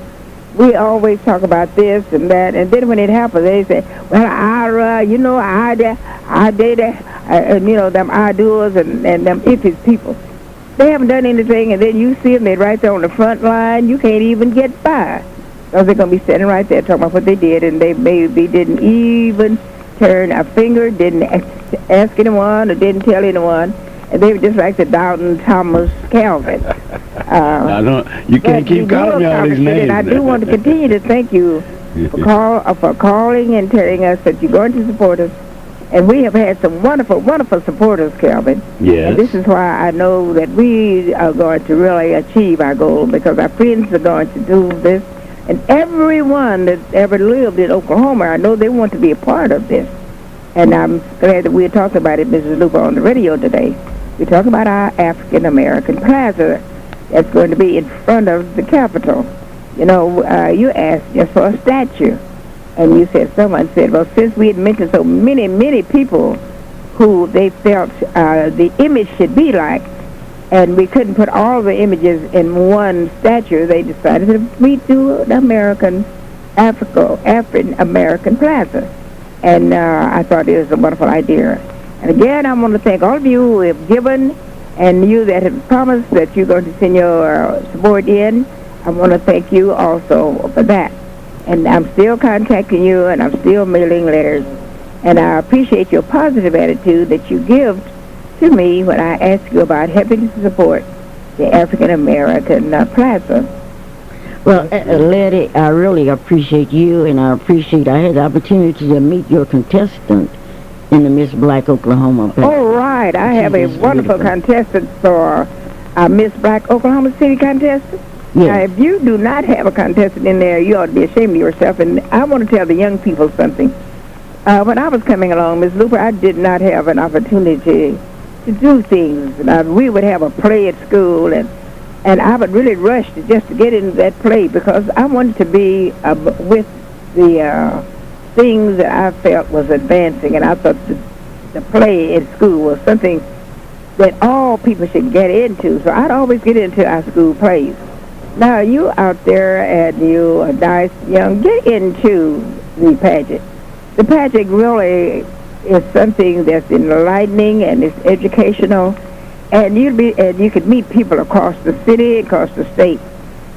we always talk about this and that, and then when it happens, they say, well, I did and you know, them I doers and them iffies people. They haven't done anything, and then you see them, they're right there on the front line. You can't even get by. Because they're going to be sitting right there talking about what they did, and they maybe didn't even turn a finger, didn't ask anyone, or didn't tell anyone. And they were just like the Doubting Thomas Calvin. You can't keep calling me all these names. And I do want to continue to thank you for calling and telling us that you're going to support us. And we have had some wonderful, wonderful supporters, Calvin. Yes. And this is why I know that we are going to really achieve our goal, because our friends are going to do this. And everyone that ever lived in Oklahoma, I know they want to be a part of this. And I'm glad that we're talking about it, Mrs. Luper, on the radio today. We're talking about our African-American Plaza that's going to be in front of the Capitol. You know, you asked just for a statue. And you said, someone said, well, since we had mentioned so many, many people who they felt the image should be like, and we couldn't put all the images in one statue, they decided that we do the African-American Plaza. And I thought it was a wonderful idea. And again, I want to thank all of you who have given, and you that have promised that you're going to send your support in. I want to thank you also for that. And I'm still contacting you, and I'm still mailing letters. And I appreciate your positive attitude that you give to me when I ask you about helping to support the African-American Plaza. Well, Letty, I really appreciate you, and I had the opportunity to meet your contestant in the Miss Black Oklahoma Plaza. Oh, right. I have a wonderful contestant for Miss Black Oklahoma City contestant. Yes. Now, if you do not have a contestant in there, you ought to be ashamed of yourself. And I want to tell the young people something. When I was coming along, Miss Luper, I did not have an opportunity to do things. We would have a play at school, and I would really rush just to get into that play because I wanted to be with the things that I felt was advancing, and I thought the play at school was something that all people should get into. So I'd always get into our school plays. Now, you out there and you are nice, young, get into the pageant. The pageant really is something that's enlightening and it's educational, and you could meet people across the city, across the state,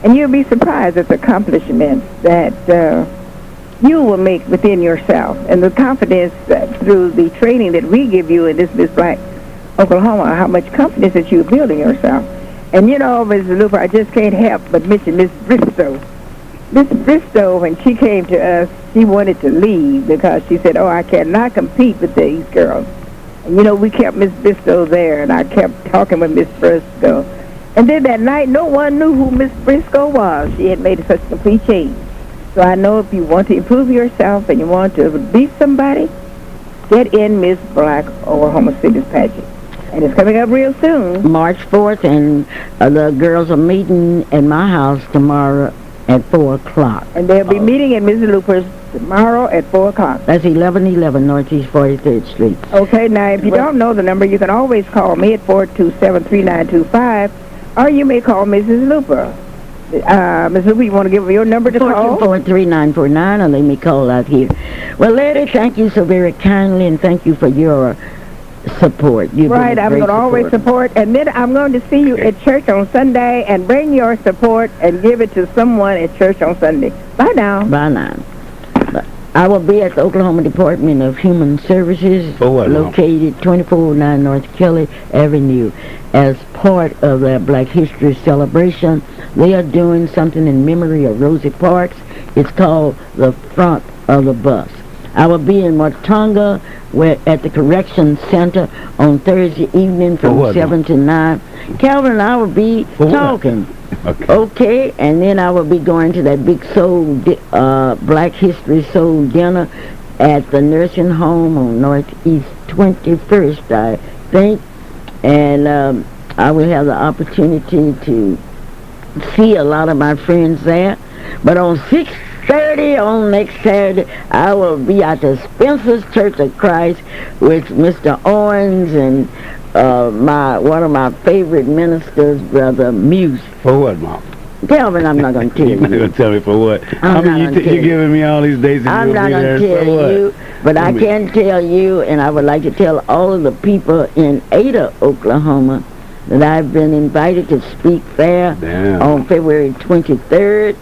and you'll be surprised at the accomplishments that you will make within yourself, and the confidence through the training that we give you in this Miss Black Oklahoma, how much confidence that you build in yourself. And you know, Mrs. Luper, I just can't help but mention Miss Bristow. Miss Bristow, when she came to us, she wanted to leave because she said, "Oh, I cannot compete with these girls." And you know, we kept Miss Bristow there, and I kept talking with Miss Bristow. And then that night, no one knew who Miss Briscoe was. She had made such a complete change. So I know if you want to improve yourself and you want to beat somebody, get in Miss Black Oklahoma City's pageant. And it's coming up real soon. March 4th, and the girls are meeting at my house tomorrow at 4 o'clock. And they'll be meeting at Mrs. Luper's tomorrow at 4 o'clock. That's 1111 Northeast 43rd Street. Okay, now if you don't know the number, you can always call me at 427-3925, or you may call Mrs. Luper. Ms. Luper, you want to give your number to call? 424-3949, or let me call out here. Well, lady, thank you so very kindly, and thank you for your support. You've right, I'm going to always support, and then I'm going to see you at church on Sunday, and bring your support and give it to someone at church on Sunday. Bye now. Bye now. I will be at the Oklahoma Department of Human Services, located 2409 North Kelly Avenue, as part of their Black History celebration. They are doing something in memory of Rosie Parks. It's called The Front of the Bus. I will be in Watonga at the Correction Center on Thursday evening from 7 to 9. Calvin and I will be talking. Okay, and then I will be going to that big Black History Soul Dinner at the nursing home on Northeast 21st, I think. And I will have the opportunity to see a lot of my friends there. But on 6:30 on next Saturday, I will be at the Spencer's Church of Christ with Mr. Owens and one of my favorite ministers, Brother Muse. For what, Mom? Calvin, I'm not going to tell you. You're not going to tell me for what? You're giving me all these days. I'm not going to tell you, but I can tell you, and I would like to tell all of the people in Ada, Oklahoma, that I've been invited to speak there on February 23rd.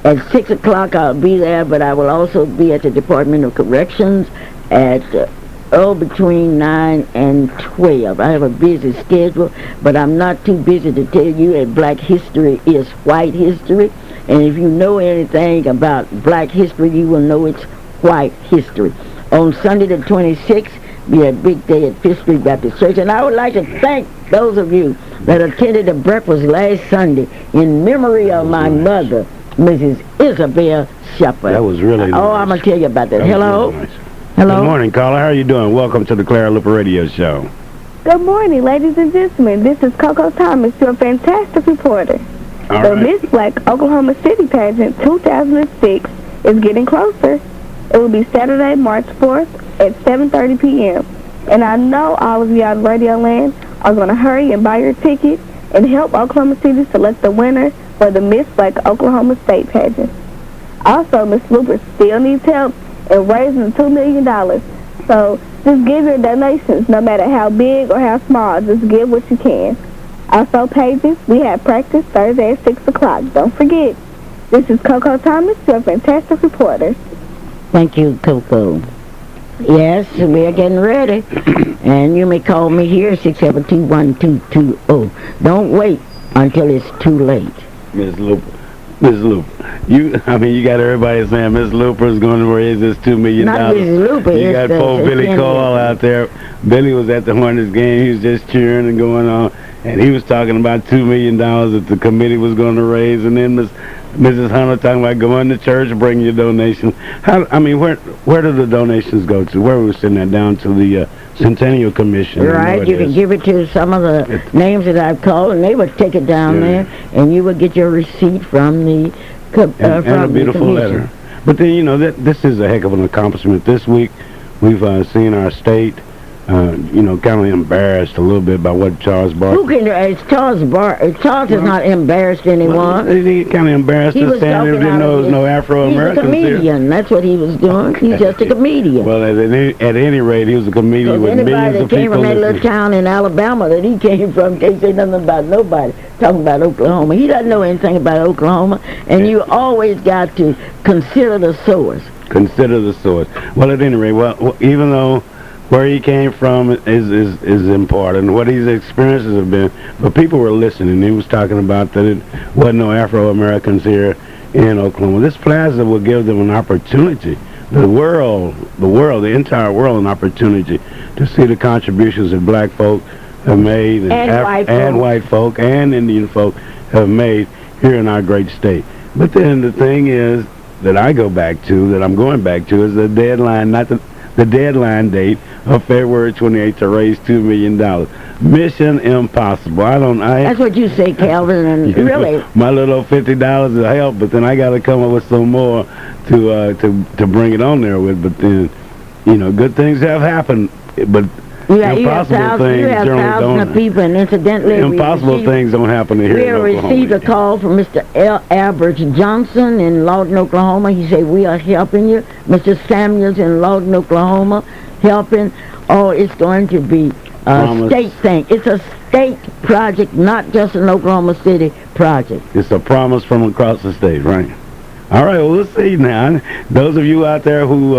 At 6 o'clock I'll be there, but I will also be at the Department of Corrections at between 9 and 12. I have a busy schedule, but I'm not too busy to tell you that Black history is white history. And if you know anything about Black history, you will know it's white history. On Sunday the 26th, be a big day at Fifth Street Baptist Church. And I would like to thank those of you that attended the breakfast last Sunday in memory of my mother, Mrs. Isabel Shepard. That was really nice. Oh, I'm going to tell you about that. Hello? Really nice. Hello? Good morning, caller. How are you doing? Welcome to the Clara Luper Radio Show. Good morning, ladies and gentlemen. This is Coco Thomas, your fantastic reporter. The Miss Black Oklahoma City Pageant 2006 is getting closer. It will be Saturday, March 4th at 7:30 p.m. And I know all of you out in Radio Land are going to hurry and buy your ticket and help Oklahoma City select the winner for the Miss Black Oklahoma State Pageant. Also, Miss Luper still needs help in raising $2 million. So just give your donations, no matter how big or how small. Just give what you can. Also, pages, we have practice Thursday at 6 o'clock. Don't forget. This is Coco Thomas, your fantastic reporter. Thank you, Coco. Yes, we are getting ready. And you may call me here, 672-1220. Don't wait until it's too late. Miss Luper. You got everybody saying Miss Luper's going to raise this $2 million. Not Miss Luper. You got poor Billy Cole out there. Billy was at the Hornets game. He was just cheering and going on. And he was talking about $2 million that the committee was going to raise. And then Mrs. Hunter talking about going to church, bring your donation. Where do the donations go to? Where are we sending that? Down to the Centennial Commission? Right, you can give it to some of the names that I've called, and they would take it down there, and you would get your receipt from the and a beautiful letter. But then, this is a heck of an accomplishment. This week, we've seen our state kind of embarrassed a little bit by what Charles Barkley... Who can... It's Charles is not embarrassed anyone. He kind of embarrassed us, saying there didn't know there was no Afro-Americans here. He's a comedian. That's what he was doing. He's just a comedian. Well, at any rate, he was a comedian with millions of people. Anybody that came from that little town in Alabama that he came from can't say nothing about nobody. Talking about Oklahoma. He doesn't know anything about Oklahoma, and you always got to consider the source. Consider the source. Well, at any rate, even though where he came from is important. What his experiences have been. But people were listening. He was talking about that it wasn't no Afro-Americans here in Oklahoma. This plaza will give them an opportunity. The entire world, an opportunity to see the contributions that black folk have made, and white folk, and Indian folk have made here in our great state. But then the thing is that I go back to, that I'm going back to, is the deadline, not the deadline date of February 28th to raise $2 million. Mission impossible. That's what you say, Calvin, and really. My little $50 will help, but then I got to come up with some more to bring it on there with. But then, good things have happened, but impossible things generally thousands of people, and incidentally, impossible things don't happen here in Oklahoma. We received a call from Mr. Albert Johnson in Lawton, Oklahoma. He said, we are helping you. Mr. Samuels in Lawton, Oklahoma, helping. Oh, it's going to be a state thing. It's a state project, not just an Oklahoma City project. It's a promise from across the state, right? All right, well, we'll see now. Those of you out there who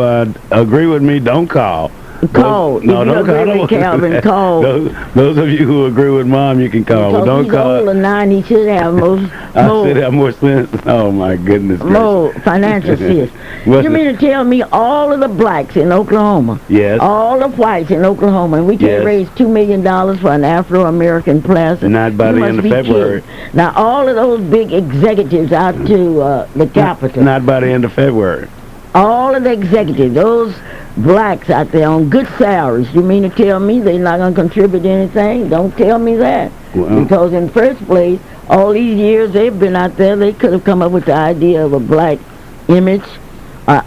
agree with me, don't call. Call. No, don't call. Calvin, call. Those of you who agree with Mom, you can call. But don't call. He's older than 9. He should have more sense. Oh, my goodness. More financial sense. You mean to tell me all of the blacks in Oklahoma, yes, all the whites in Oklahoma, and we can't raise $2 million for an Afro-American plaza? Not by the end of February. Kidding. Now, all of those big executives out to the Capitol. Not by the end of February. All of the executives, those blacks out there on good salaries, you mean to tell me they're not going to contribute anything? Don't tell me that. Well, because in the first place, all these years they've been out there, they could have come up with the idea of a black image.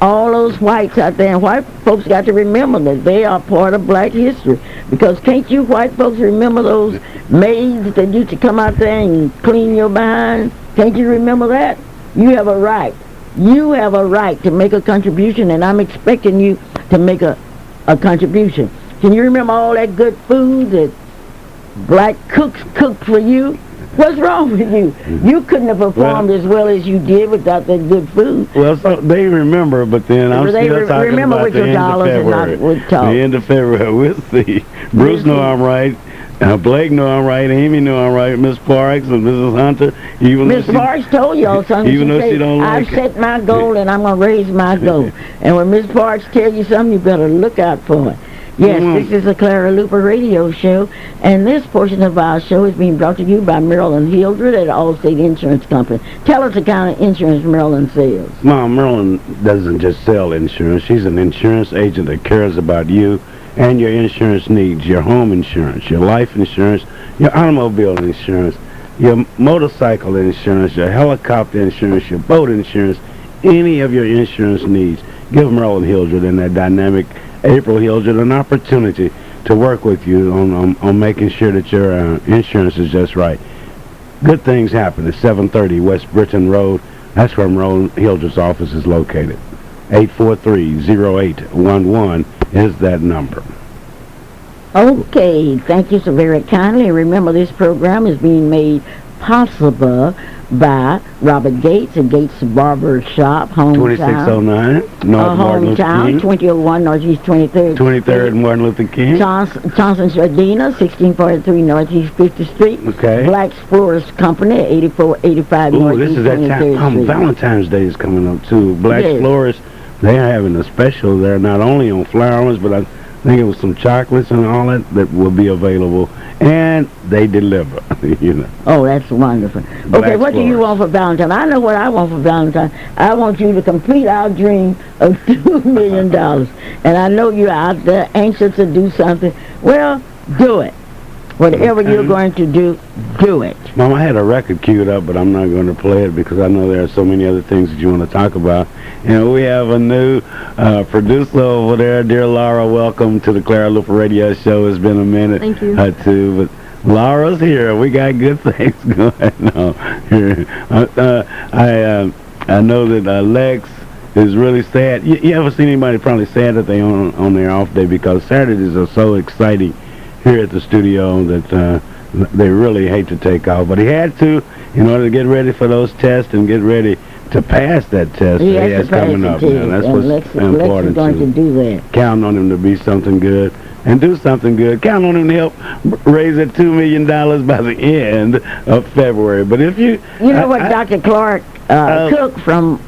All those whites out there, and white folks got to remember that they are part of black history. Because can't you white folks remember those maids that used to come out there and clean your behind? Can't you remember that? You have a right. You have a right to make a contribution, and I'm expecting you to make a contribution. Can you remember all that good food that black cooks cooked for you? What's wrong with you? You couldn't have performed as well as you did without that good food. Well, so they remember, but then I'm still talking about the end of February. The end of February, we'll see. Bruce know I'm right. Blake know I'm right, Amy know I'm right, Miss Parks and Mrs. Hunter. Miss Parks told y'all something. Even though she don't like I've set my goal and I'm going to raise my goal. And when Miss Parks tell you something, you better look out for it. Yes, this is the Clara Luper radio show, and this portion of our show is being brought to you by Marilyn Hildred at Allstate Insurance Company. Tell us the kind of insurance Marilyn sells. Mom, Marilyn doesn't just sell insurance. She's an insurance agent that cares about you and your insurance needs, your home insurance, your life insurance, your automobile insurance, your motorcycle insurance, your helicopter insurance, your boat insurance, any of your insurance needs. Give Marilyn Hildred and that dynamic April Hildred an opportunity to work with you on making sure that your insurance is just right. Good things happen at 730 West Britton Road. That's where Marilyn Hildred's office is located. 843-0811 is that number. Okay, thank you so very kindly. Remember, this program is being made possible by Robert Gates at Gates Barber Shop, hometown. 2609 North Martin Luther King. 2001 Northeast 23rd. 23rd Martin Luther King. Johnson Jardina, 1643 Northeast 50th Street. Okay. Black's Florist Company, 8485 Northeast 23rd this is that time. Valentine's Day is coming up too. Black's Florist, they're having a special there, not only on flowers, but I think it was some chocolates and all that will be available, and they deliver. Oh, that's wonderful. Okay, what do you want for Valentine? I know what I want for Valentine. I want you to complete our dream of $2 million, and I know you're out there anxious to do something. Well, do it. Whatever you're going to do, do it. Mom, I had a record queued up, but I'm not going to play it because I know there are so many other things that you want to talk about. And we have a new producer over there. Dear Laura, welcome to the Clara Luper Radio Show. It's been a minute or two, but Laura's here. We got good things going on here. I know that Lex is really sad. You ever seen anybody probably sad that they on their off day, because Saturdays are so exciting here at the studio that they really hate to take off. But he had to in order to get ready for those tests and get ready to pass that test He that he has has to pass coming the up test, now. That's and what's Lex is important going to do that. Count on him to be something good and do something good. Count on him to help raise that $2 million by the end of February. But if you... You know what Dr. Clark Cook from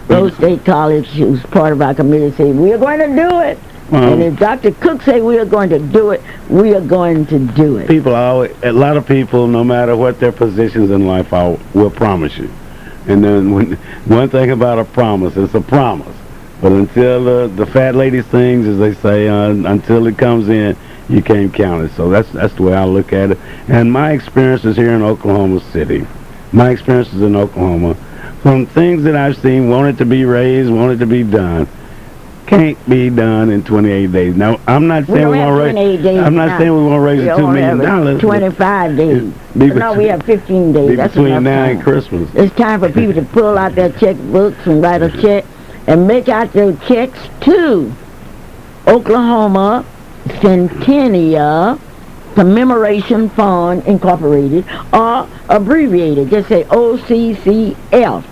Rose State College, who's part of our committee, said, we're going to do it. And if Dr. Cook say we are going to do it, we are going to do it. A lot of people, no matter what their positions in life are, will promise you. And then one thing about a promise, it's a promise. But until the fat lady sings, as they say, until it comes in, you can't count it. So that's the way I look at it. And my experiences here in Oklahoma City, my experiences in Oklahoma, from things that I've seen, wanted to be raised, wanted to be done, can't be done in 28 days. Now, I'm not saying we won't raise. I'm not saying we won't raise the $2 million. 25 days. No, we have 15 days. That's between now and Christmas. It's time for people to pull out their checkbooks and write a check and make out their checks to Oklahoma Centennial Commemoration Fund Incorporated, or abbreviated. Just say OCCF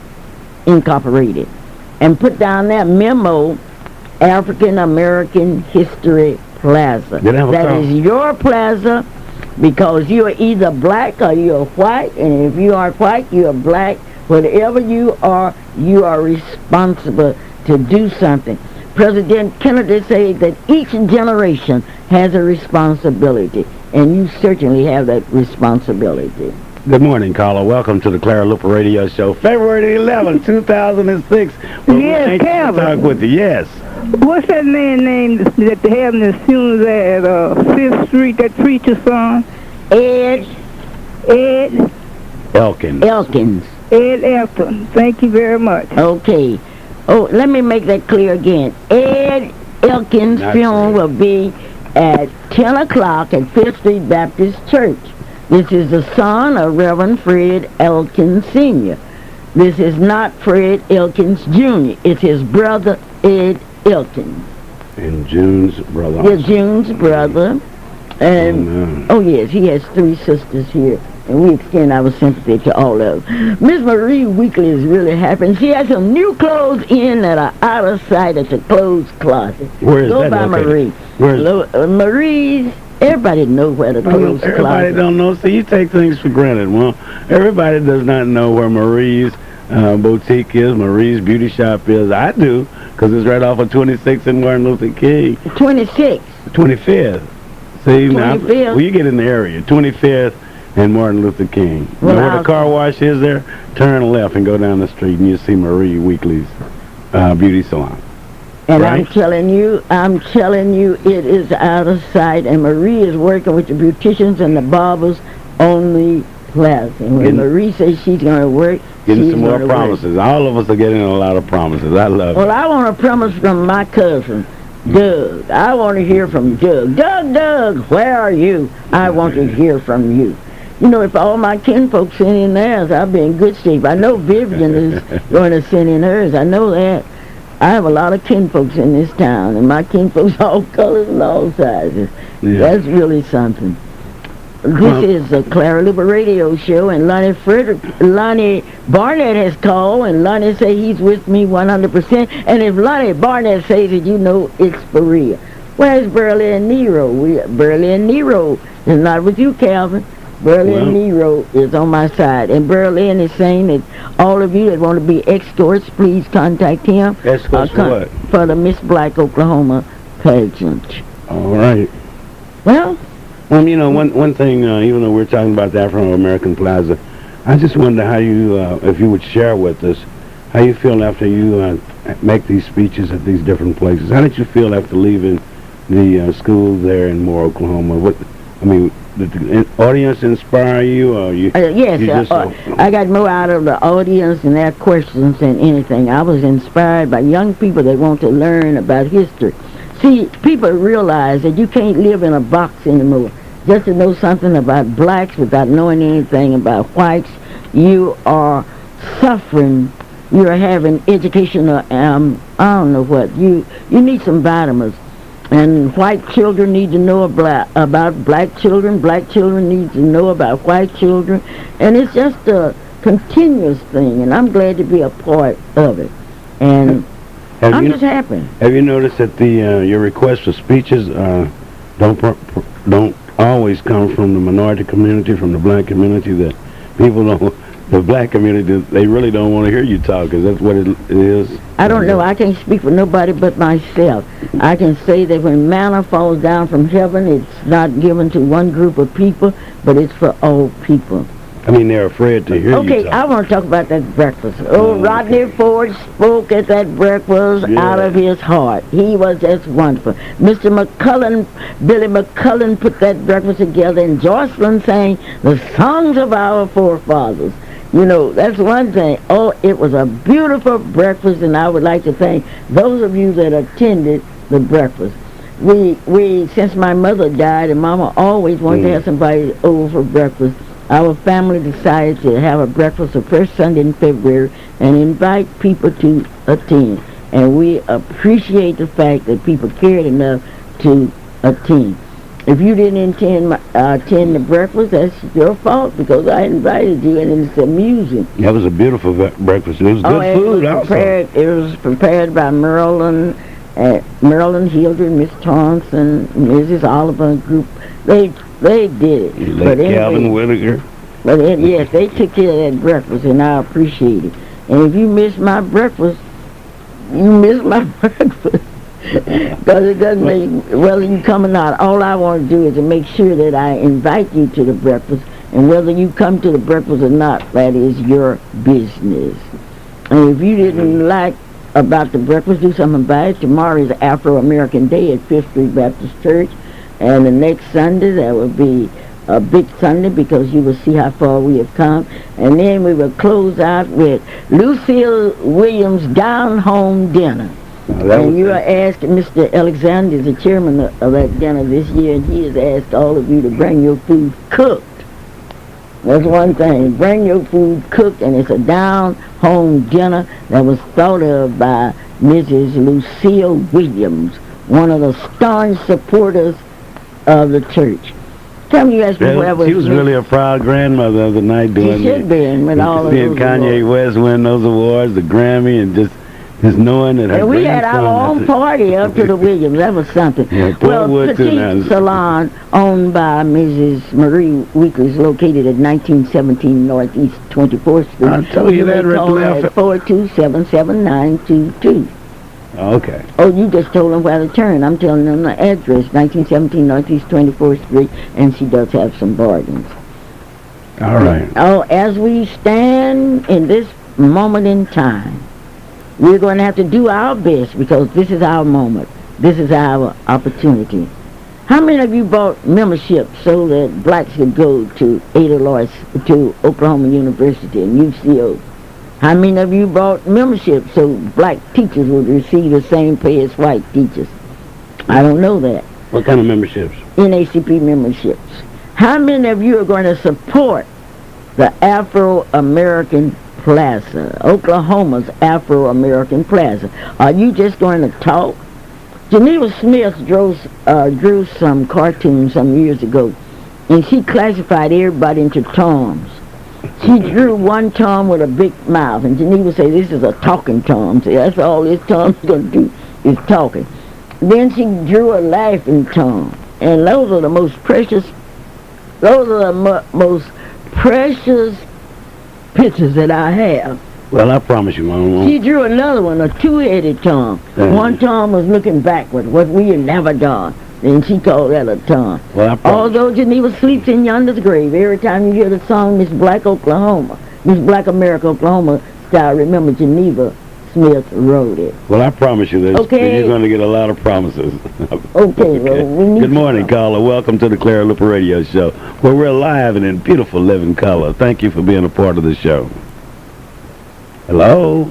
Incorporated, and put down that memo. African American History Plaza. That is your plaza, because you are either black or you're white, and if you aren't white, you're black. Whatever you are responsible to do something. President Kennedy said that each generation has a responsibility, and you certainly have that responsibility. Good morning, caller. Welcome to the Clara Luper Radio Show, February 11, 2006. Yes, Calvin. Talk with you. Yes. What's that man name that they have in the funeral there at 5th Street, that preacher son? Ed Elkins. Ed Elkins. Thank you very much. Okay. Oh, let me make that clear again. Ed Elkins' funeral will be at 10 o'clock at 5th Street Baptist Church. This is the son of Reverend Fred Elkins Sr. This is not Fred Elkins Jr. It's his brother, Ed Elkins. And June's brother. Yeah, June's brother. And, yes, he has 3 sisters here. And we extend our sympathy to all of them. Miss Marie Weekly is really happy. And she has some new clothes in that are out of sight at the clothes closet. Where is Go that by located? Marie. Marie's, everybody knows where the clothes closet. Everybody don't know. See, you take things for granted. Well, everybody does not know where Marie's boutique is, Marie's beauty shop is. I do, because it's right off of 26th and Martin Luther King. 26th. 25th. See, 25th. now, well, you get in the area. 25th and Martin Luther King. Well, where the car wash is there, turn left and go down the street, and you'll see Marie Weekly's beauty salon. And right? I'm telling you, it is out of sight. And Marie is working with the beauticians and the barbers on the plaza. And when Marie says she's going to work, getting some more promises. All of us are getting a lot of promises. I love it. Well, I want a promise from my cousin, Doug. I want to hear from Doug. Doug, where are you? I want to hear from you. You know, if all my kinfolk send in theirs, I'll be in good shape. I know Vivian is going to send in hers. I know that. I have a lot of kinfolks in this town, and my kinfolks all colors and all sizes. Yeah. That's really something. This is the Clara Luper Radio Show, and Lonnie Barnett has called, and Lonnie say he's with me 100%. And if Lonnie Barnett says it, you know it's for real. Where's Burley and Nero? Burley and Nero is not with you, Calvin. Burley and Nero is on my side. And Berlin is saying that all of you that want to be escorts, please contact him. Escorts for what? For the Miss Black Oklahoma pageant. All right. Well, you know, one thing, even though we're talking about the Afro-American Plaza, I just wonder how you, if you would share with us, how you feel after you make these speeches at these different places. How did you feel after leaving the school there in Moore, Oklahoma? Did the audience inspire you, or you? Yes, I got more out of the audience and their questions than anything. I was inspired by young people that want to learn about history. See, people realize that you can't live in a box anymore. Just to know something about blacks without knowing anything about whites, you are suffering. You are having educational, I don't know what. You need some vitamins. And white children need to know about black children. Black children need to know about white children. And it's just continuous thing, and I'm glad to be a part of it. And I'm just happy. Have you noticed that your requests for speeches don't always come from the minority community, from the black community? That people don't, the black community, they really don't want to hear you talk. Is that what it is? I don't know. I can't speak for nobody but myself. I can say that when manna falls down from heaven, it's not given to one group of people, but it's for all people. I mean, they're afraid to hear you talk. Okay, I want to talk about that breakfast. Rodney Ford spoke at that breakfast out of his heart. He was just wonderful. Mr. McCullen, Billy McCullen put that breakfast together, and Jocelyn sang the songs of our forefathers. You know, that's one thing. Oh, it was a beautiful breakfast, and I would like to thank those of you that attended the breakfast. We since my mother died, and Mama always wanted to have somebody over for breakfast, our family decided to have a breakfast the first Sunday in February and invite people to attend. And we appreciate the fact that people cared enough to attend. If you didn't attend the breakfast, that's your fault, because I invited you, and it's amusing. That was a beautiful breakfast. It was good food also. It was prepared by Marilyn Hildred, Miss Thompson, Mrs. Oliver group. They did it. But anyway, Calvin Whittaker. But yes, they took care of that breakfast, and I appreciate it. And if you miss my breakfast, you miss my breakfast. Because it doesn't make, whether you come or not, all I want to do is to make sure that I invite you to the breakfast, and whether you come to the breakfast or not, that is your business. And if you didn't like about the breakfast, do something about it. Tomorrow is Afro-American Day at 5th Street Baptist Church, and the next Sunday, that will be a big Sunday, because you will see how far we have come. And then we will close out with Lucille Williams' Down Home Dinner. And you are asked, Mr. Alexander is the chairman of that dinner this year, and he has asked all of you to bring your food cooked. That's one thing. Bring your food cooked, and it's a down-home dinner that was thought of by Mrs. Lucille Williams, one of the staunch supporters of the church. Tell me, you asked me where was. She was really a proud grandmother the other night doing She should be, with all of those Kanye West win those awards, the Grammy, and just knowing that her and we had our own party up to the Williams. That was something. Yeah, well, Petite Salon, owned by Mrs. Marie Weekly, is located at 1917 Northeast 24th Street. I'll tell you that right at 427-7922. Okay. Oh, you just told them where to turn. I'm telling them the address, 1917 Northeast 24th Street, and she does have some bargains. All right. Oh, as we stand in this moment in time, we're going to have to do our best, because this is our moment. This is our opportunity. How many of you bought membership so that blacks could go to to Oklahoma University and UCO? How many of you bought membership so black teachers would receive the same pay as white teachers? I don't know that. What kind of memberships? NACP memberships. How many of you are going to support the Afro-American Plaza, Oklahoma's Afro-American Plaza? Are you just going to talk? Geneva Smith drew some cartoons some years ago, and she classified everybody into Toms. She drew one Tom with a big mouth, and Geneva said, this is a talking Tom. See, that's all this Tom's going to do is talking. Then she drew a laughing Tom, and those are the most precious pictures that I have. Well, I promise you, Mama. She drew another one, a two-headed Tom. One Tom was looking backward, what we had never done. And she called that a Tom. Well, although Geneva sleeps in yonder's grave, every time you hear the song Miss Black Oklahoma, Miss Black America Oklahoma style, remember Geneva Smith wrote it. Well, I promise you this. Okay. You're going to get a lot of promises. Okay. Well, we need Good morning, caller. Welcome to the Clara Luper Radio Show, where we're live and in beautiful living color. Thank you for being a part of the show. Hello?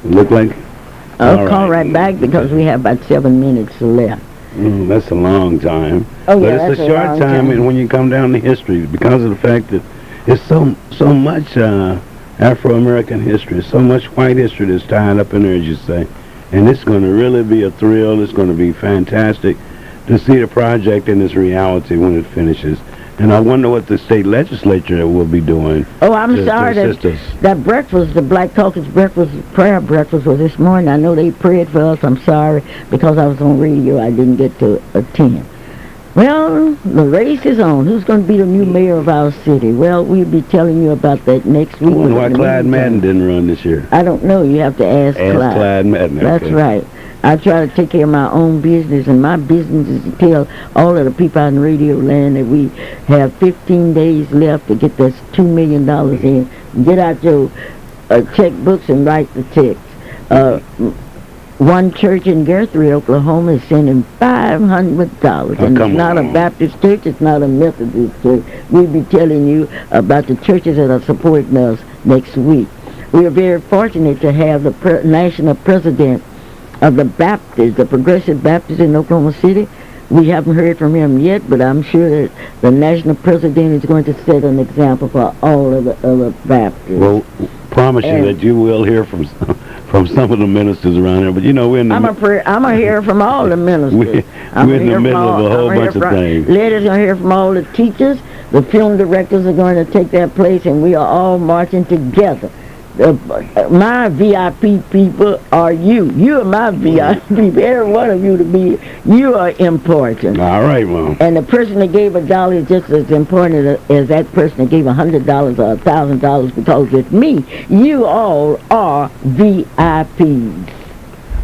Look like... I'll call right back, because we have about 7 minutes left. That's a long time. Oh, but yeah, it's a short time, and when you come down to history, because of the fact that it's so much Afro-American history, so much white history that's tied up in there, as you say. And it's going to really be a thrill. It's going to be fantastic to see the project in its reality when it finishes. And I wonder what the state legislature will be doing. Oh, I'm to sorry assist us. that breakfast, the Black Caucus breakfast, prayer breakfast was this morning. I know they prayed for us. I'm sorry because I was on radio. I didn't get to attend. Well, the race is on. Who's going to be the new mayor of our city? Well, we'll be telling you about that next I week. wonder why Clyde Madden didn't run this year. I don't know. You have to ask Clyde. Clyde Madden. That's okay. right. I try to take care of my own business, and my business is to tell all of the people out in radio land that we have 15 days left to get this $2 million in. Get out your checkbooks and write the checks. One church in Guthrie, Oklahoma is sending $500. And it's not a Baptist church, it's not a Methodist church. We'll be telling you about the churches that are supporting us next week. We are very fortunate to have the national president of the Baptists, the Progressive Baptists in Oklahoma City. We haven't heard from him yet, but I'm sure that the national president is going to set an example for all of the other Baptists. Well, promise you that you will hear from some of the ministers around here. But you know, we're in the I'm gonna hear from all the ministers. we're in the middle of a whole bunch of things. Ladies gonna hear from all the teachers. The film directors are going to take their place, and we are all marching together. My VIP people are you. You are my VIP people. Every one of you you are important. All right, Mom. And the person that gave $1 is just as important as that person that gave $100 or $1,000, because with me, you all are VIPs.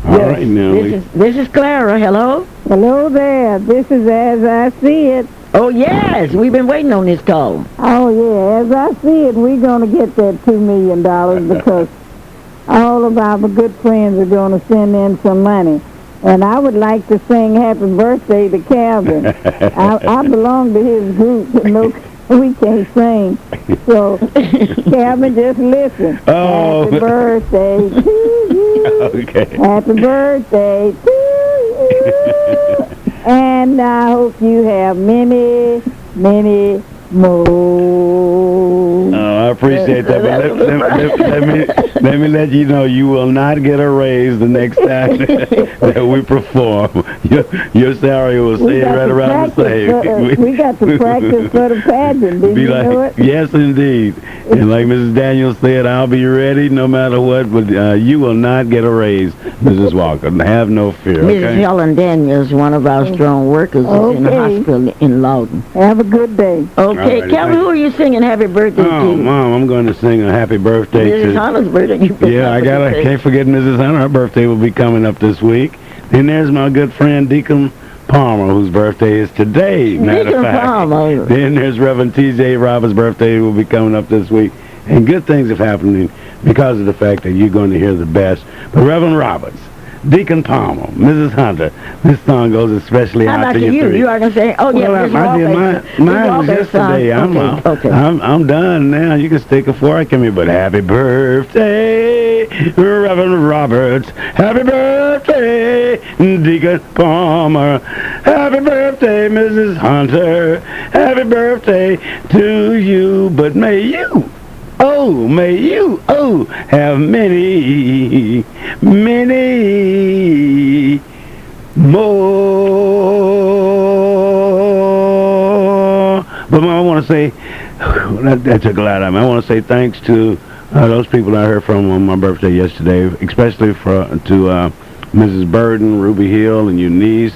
All right, now. This is Clara. Hello? Hello there. This is As I See It. Oh, yes. We've been waiting on this call. Oh, yeah. As I see it, we're going to get that $2 million because all of our good friends are going to send in some money. And I would like to sing happy birthday to Calvin. I belong to his group. No, we can't sing. So, Calvin, just listen. Oh. Happy birthday to you. Okay. Happy birthday to you. And I hope you have many, many more. Oh, I appreciate that. But let me let you know you will not get a raise the next time that we perform. Your salary will stay right around the same. We got to practice for the pageant. Did you know it? Yes, indeed. And like Mrs. Daniels said, I'll be ready no matter what, but you will not get a raise, Mrs. Walker. Have no fear, okay? Mrs. Helen Daniels, one of our strong workers, is in the hospital in Lawton. Have a good day. Okay, Alrighty, Calvin, who are you singing happy birthday to? Oh, Mom, I'm going to sing a happy birthday Mrs. to... Hunter's birthday. Can't forget Mrs. Hunter. Her birthday will be coming up this week. Then there's my good friend Deacon Palmer, whose birthday is today, matter of fact. Palmer. Then there's Reverend T.J. Roberts' birthday will be coming up this week. And good things are happening because of the fact that you're going to hear the best. But Reverend Roberts, Deacon Palmer, Mrs. Hunter, this song goes especially out to you three. You are going to say, oh, yeah, mine was yesterday. I'm done now. You can stick a fork in me, but happy birthday, Reverend Roberts. Happy birthday, Deacon Palmer. Happy birthday, Mrs. Hunter. Happy birthday to you, but may you have many, many more. But I want to say, that took a lot of me. I want to say thanks to those people I heard from on my birthday yesterday, especially to Mrs. Burden, Ruby Hill, and Eunice,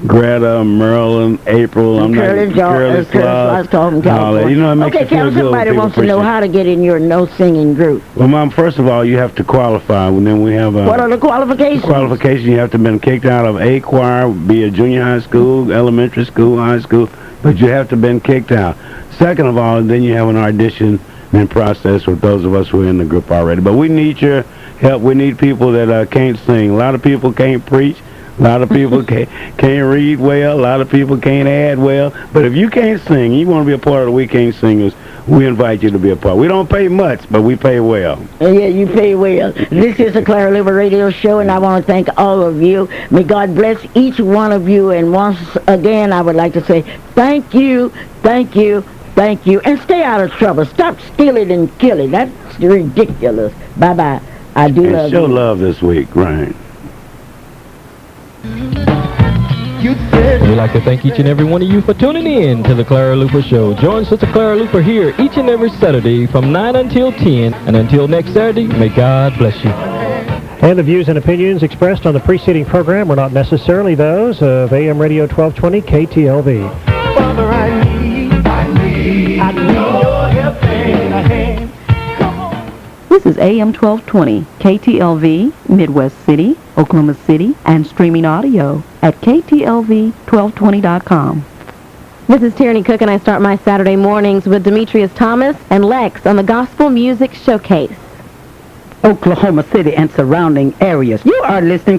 Greta, Merlin, April, Curtis, California. You know, it makes you feel good. Somebody wants to know how to get in your no-singing group. Well, Mom, first of all, you have to qualify. And then we have what are the qualifications? You have to have been kicked out of a choir, be it junior high school, elementary school, high school, but you have to have been kicked out. Second of all, then you have an audition and process with those of us who are in the group already. But we need your help. We need people that can't sing. A lot of people can't preach. A lot of people can't read well. A lot of people can't add well. But if you can't sing, you want to be a part of the We Can't Singers, we invite you to be a part. We don't pay much, but we pay well. Yeah, you pay well. This is the Clara Luper Radio Show, and I want to thank all of you. May God bless each one of you. And once again, I would like to say thank you, thank you, thank you. And stay out of trouble. Stop stealing and killing. That's ridiculous. Bye-bye. I do love you. Show love this week, Ryan. We'd like to thank each and every one of you for tuning in to the Clara Luper Show. Join Sister Clara Luper here each and every Saturday from 9 until 10. And until next Saturday, may God bless you. And the views and opinions expressed on the preceding program were not necessarily those of AM Radio 1220 KTLV. Father, I need your help and a hand. Come on. This is AM 1220 KTLV, Midwest City, Oklahoma City, and streaming audio at KTLV1220.com. This is Tierney Cook, and I start my Saturday mornings with Demetrius Thomas and Lex on the Gospel Music Showcase. Oklahoma City and surrounding areas. You are listening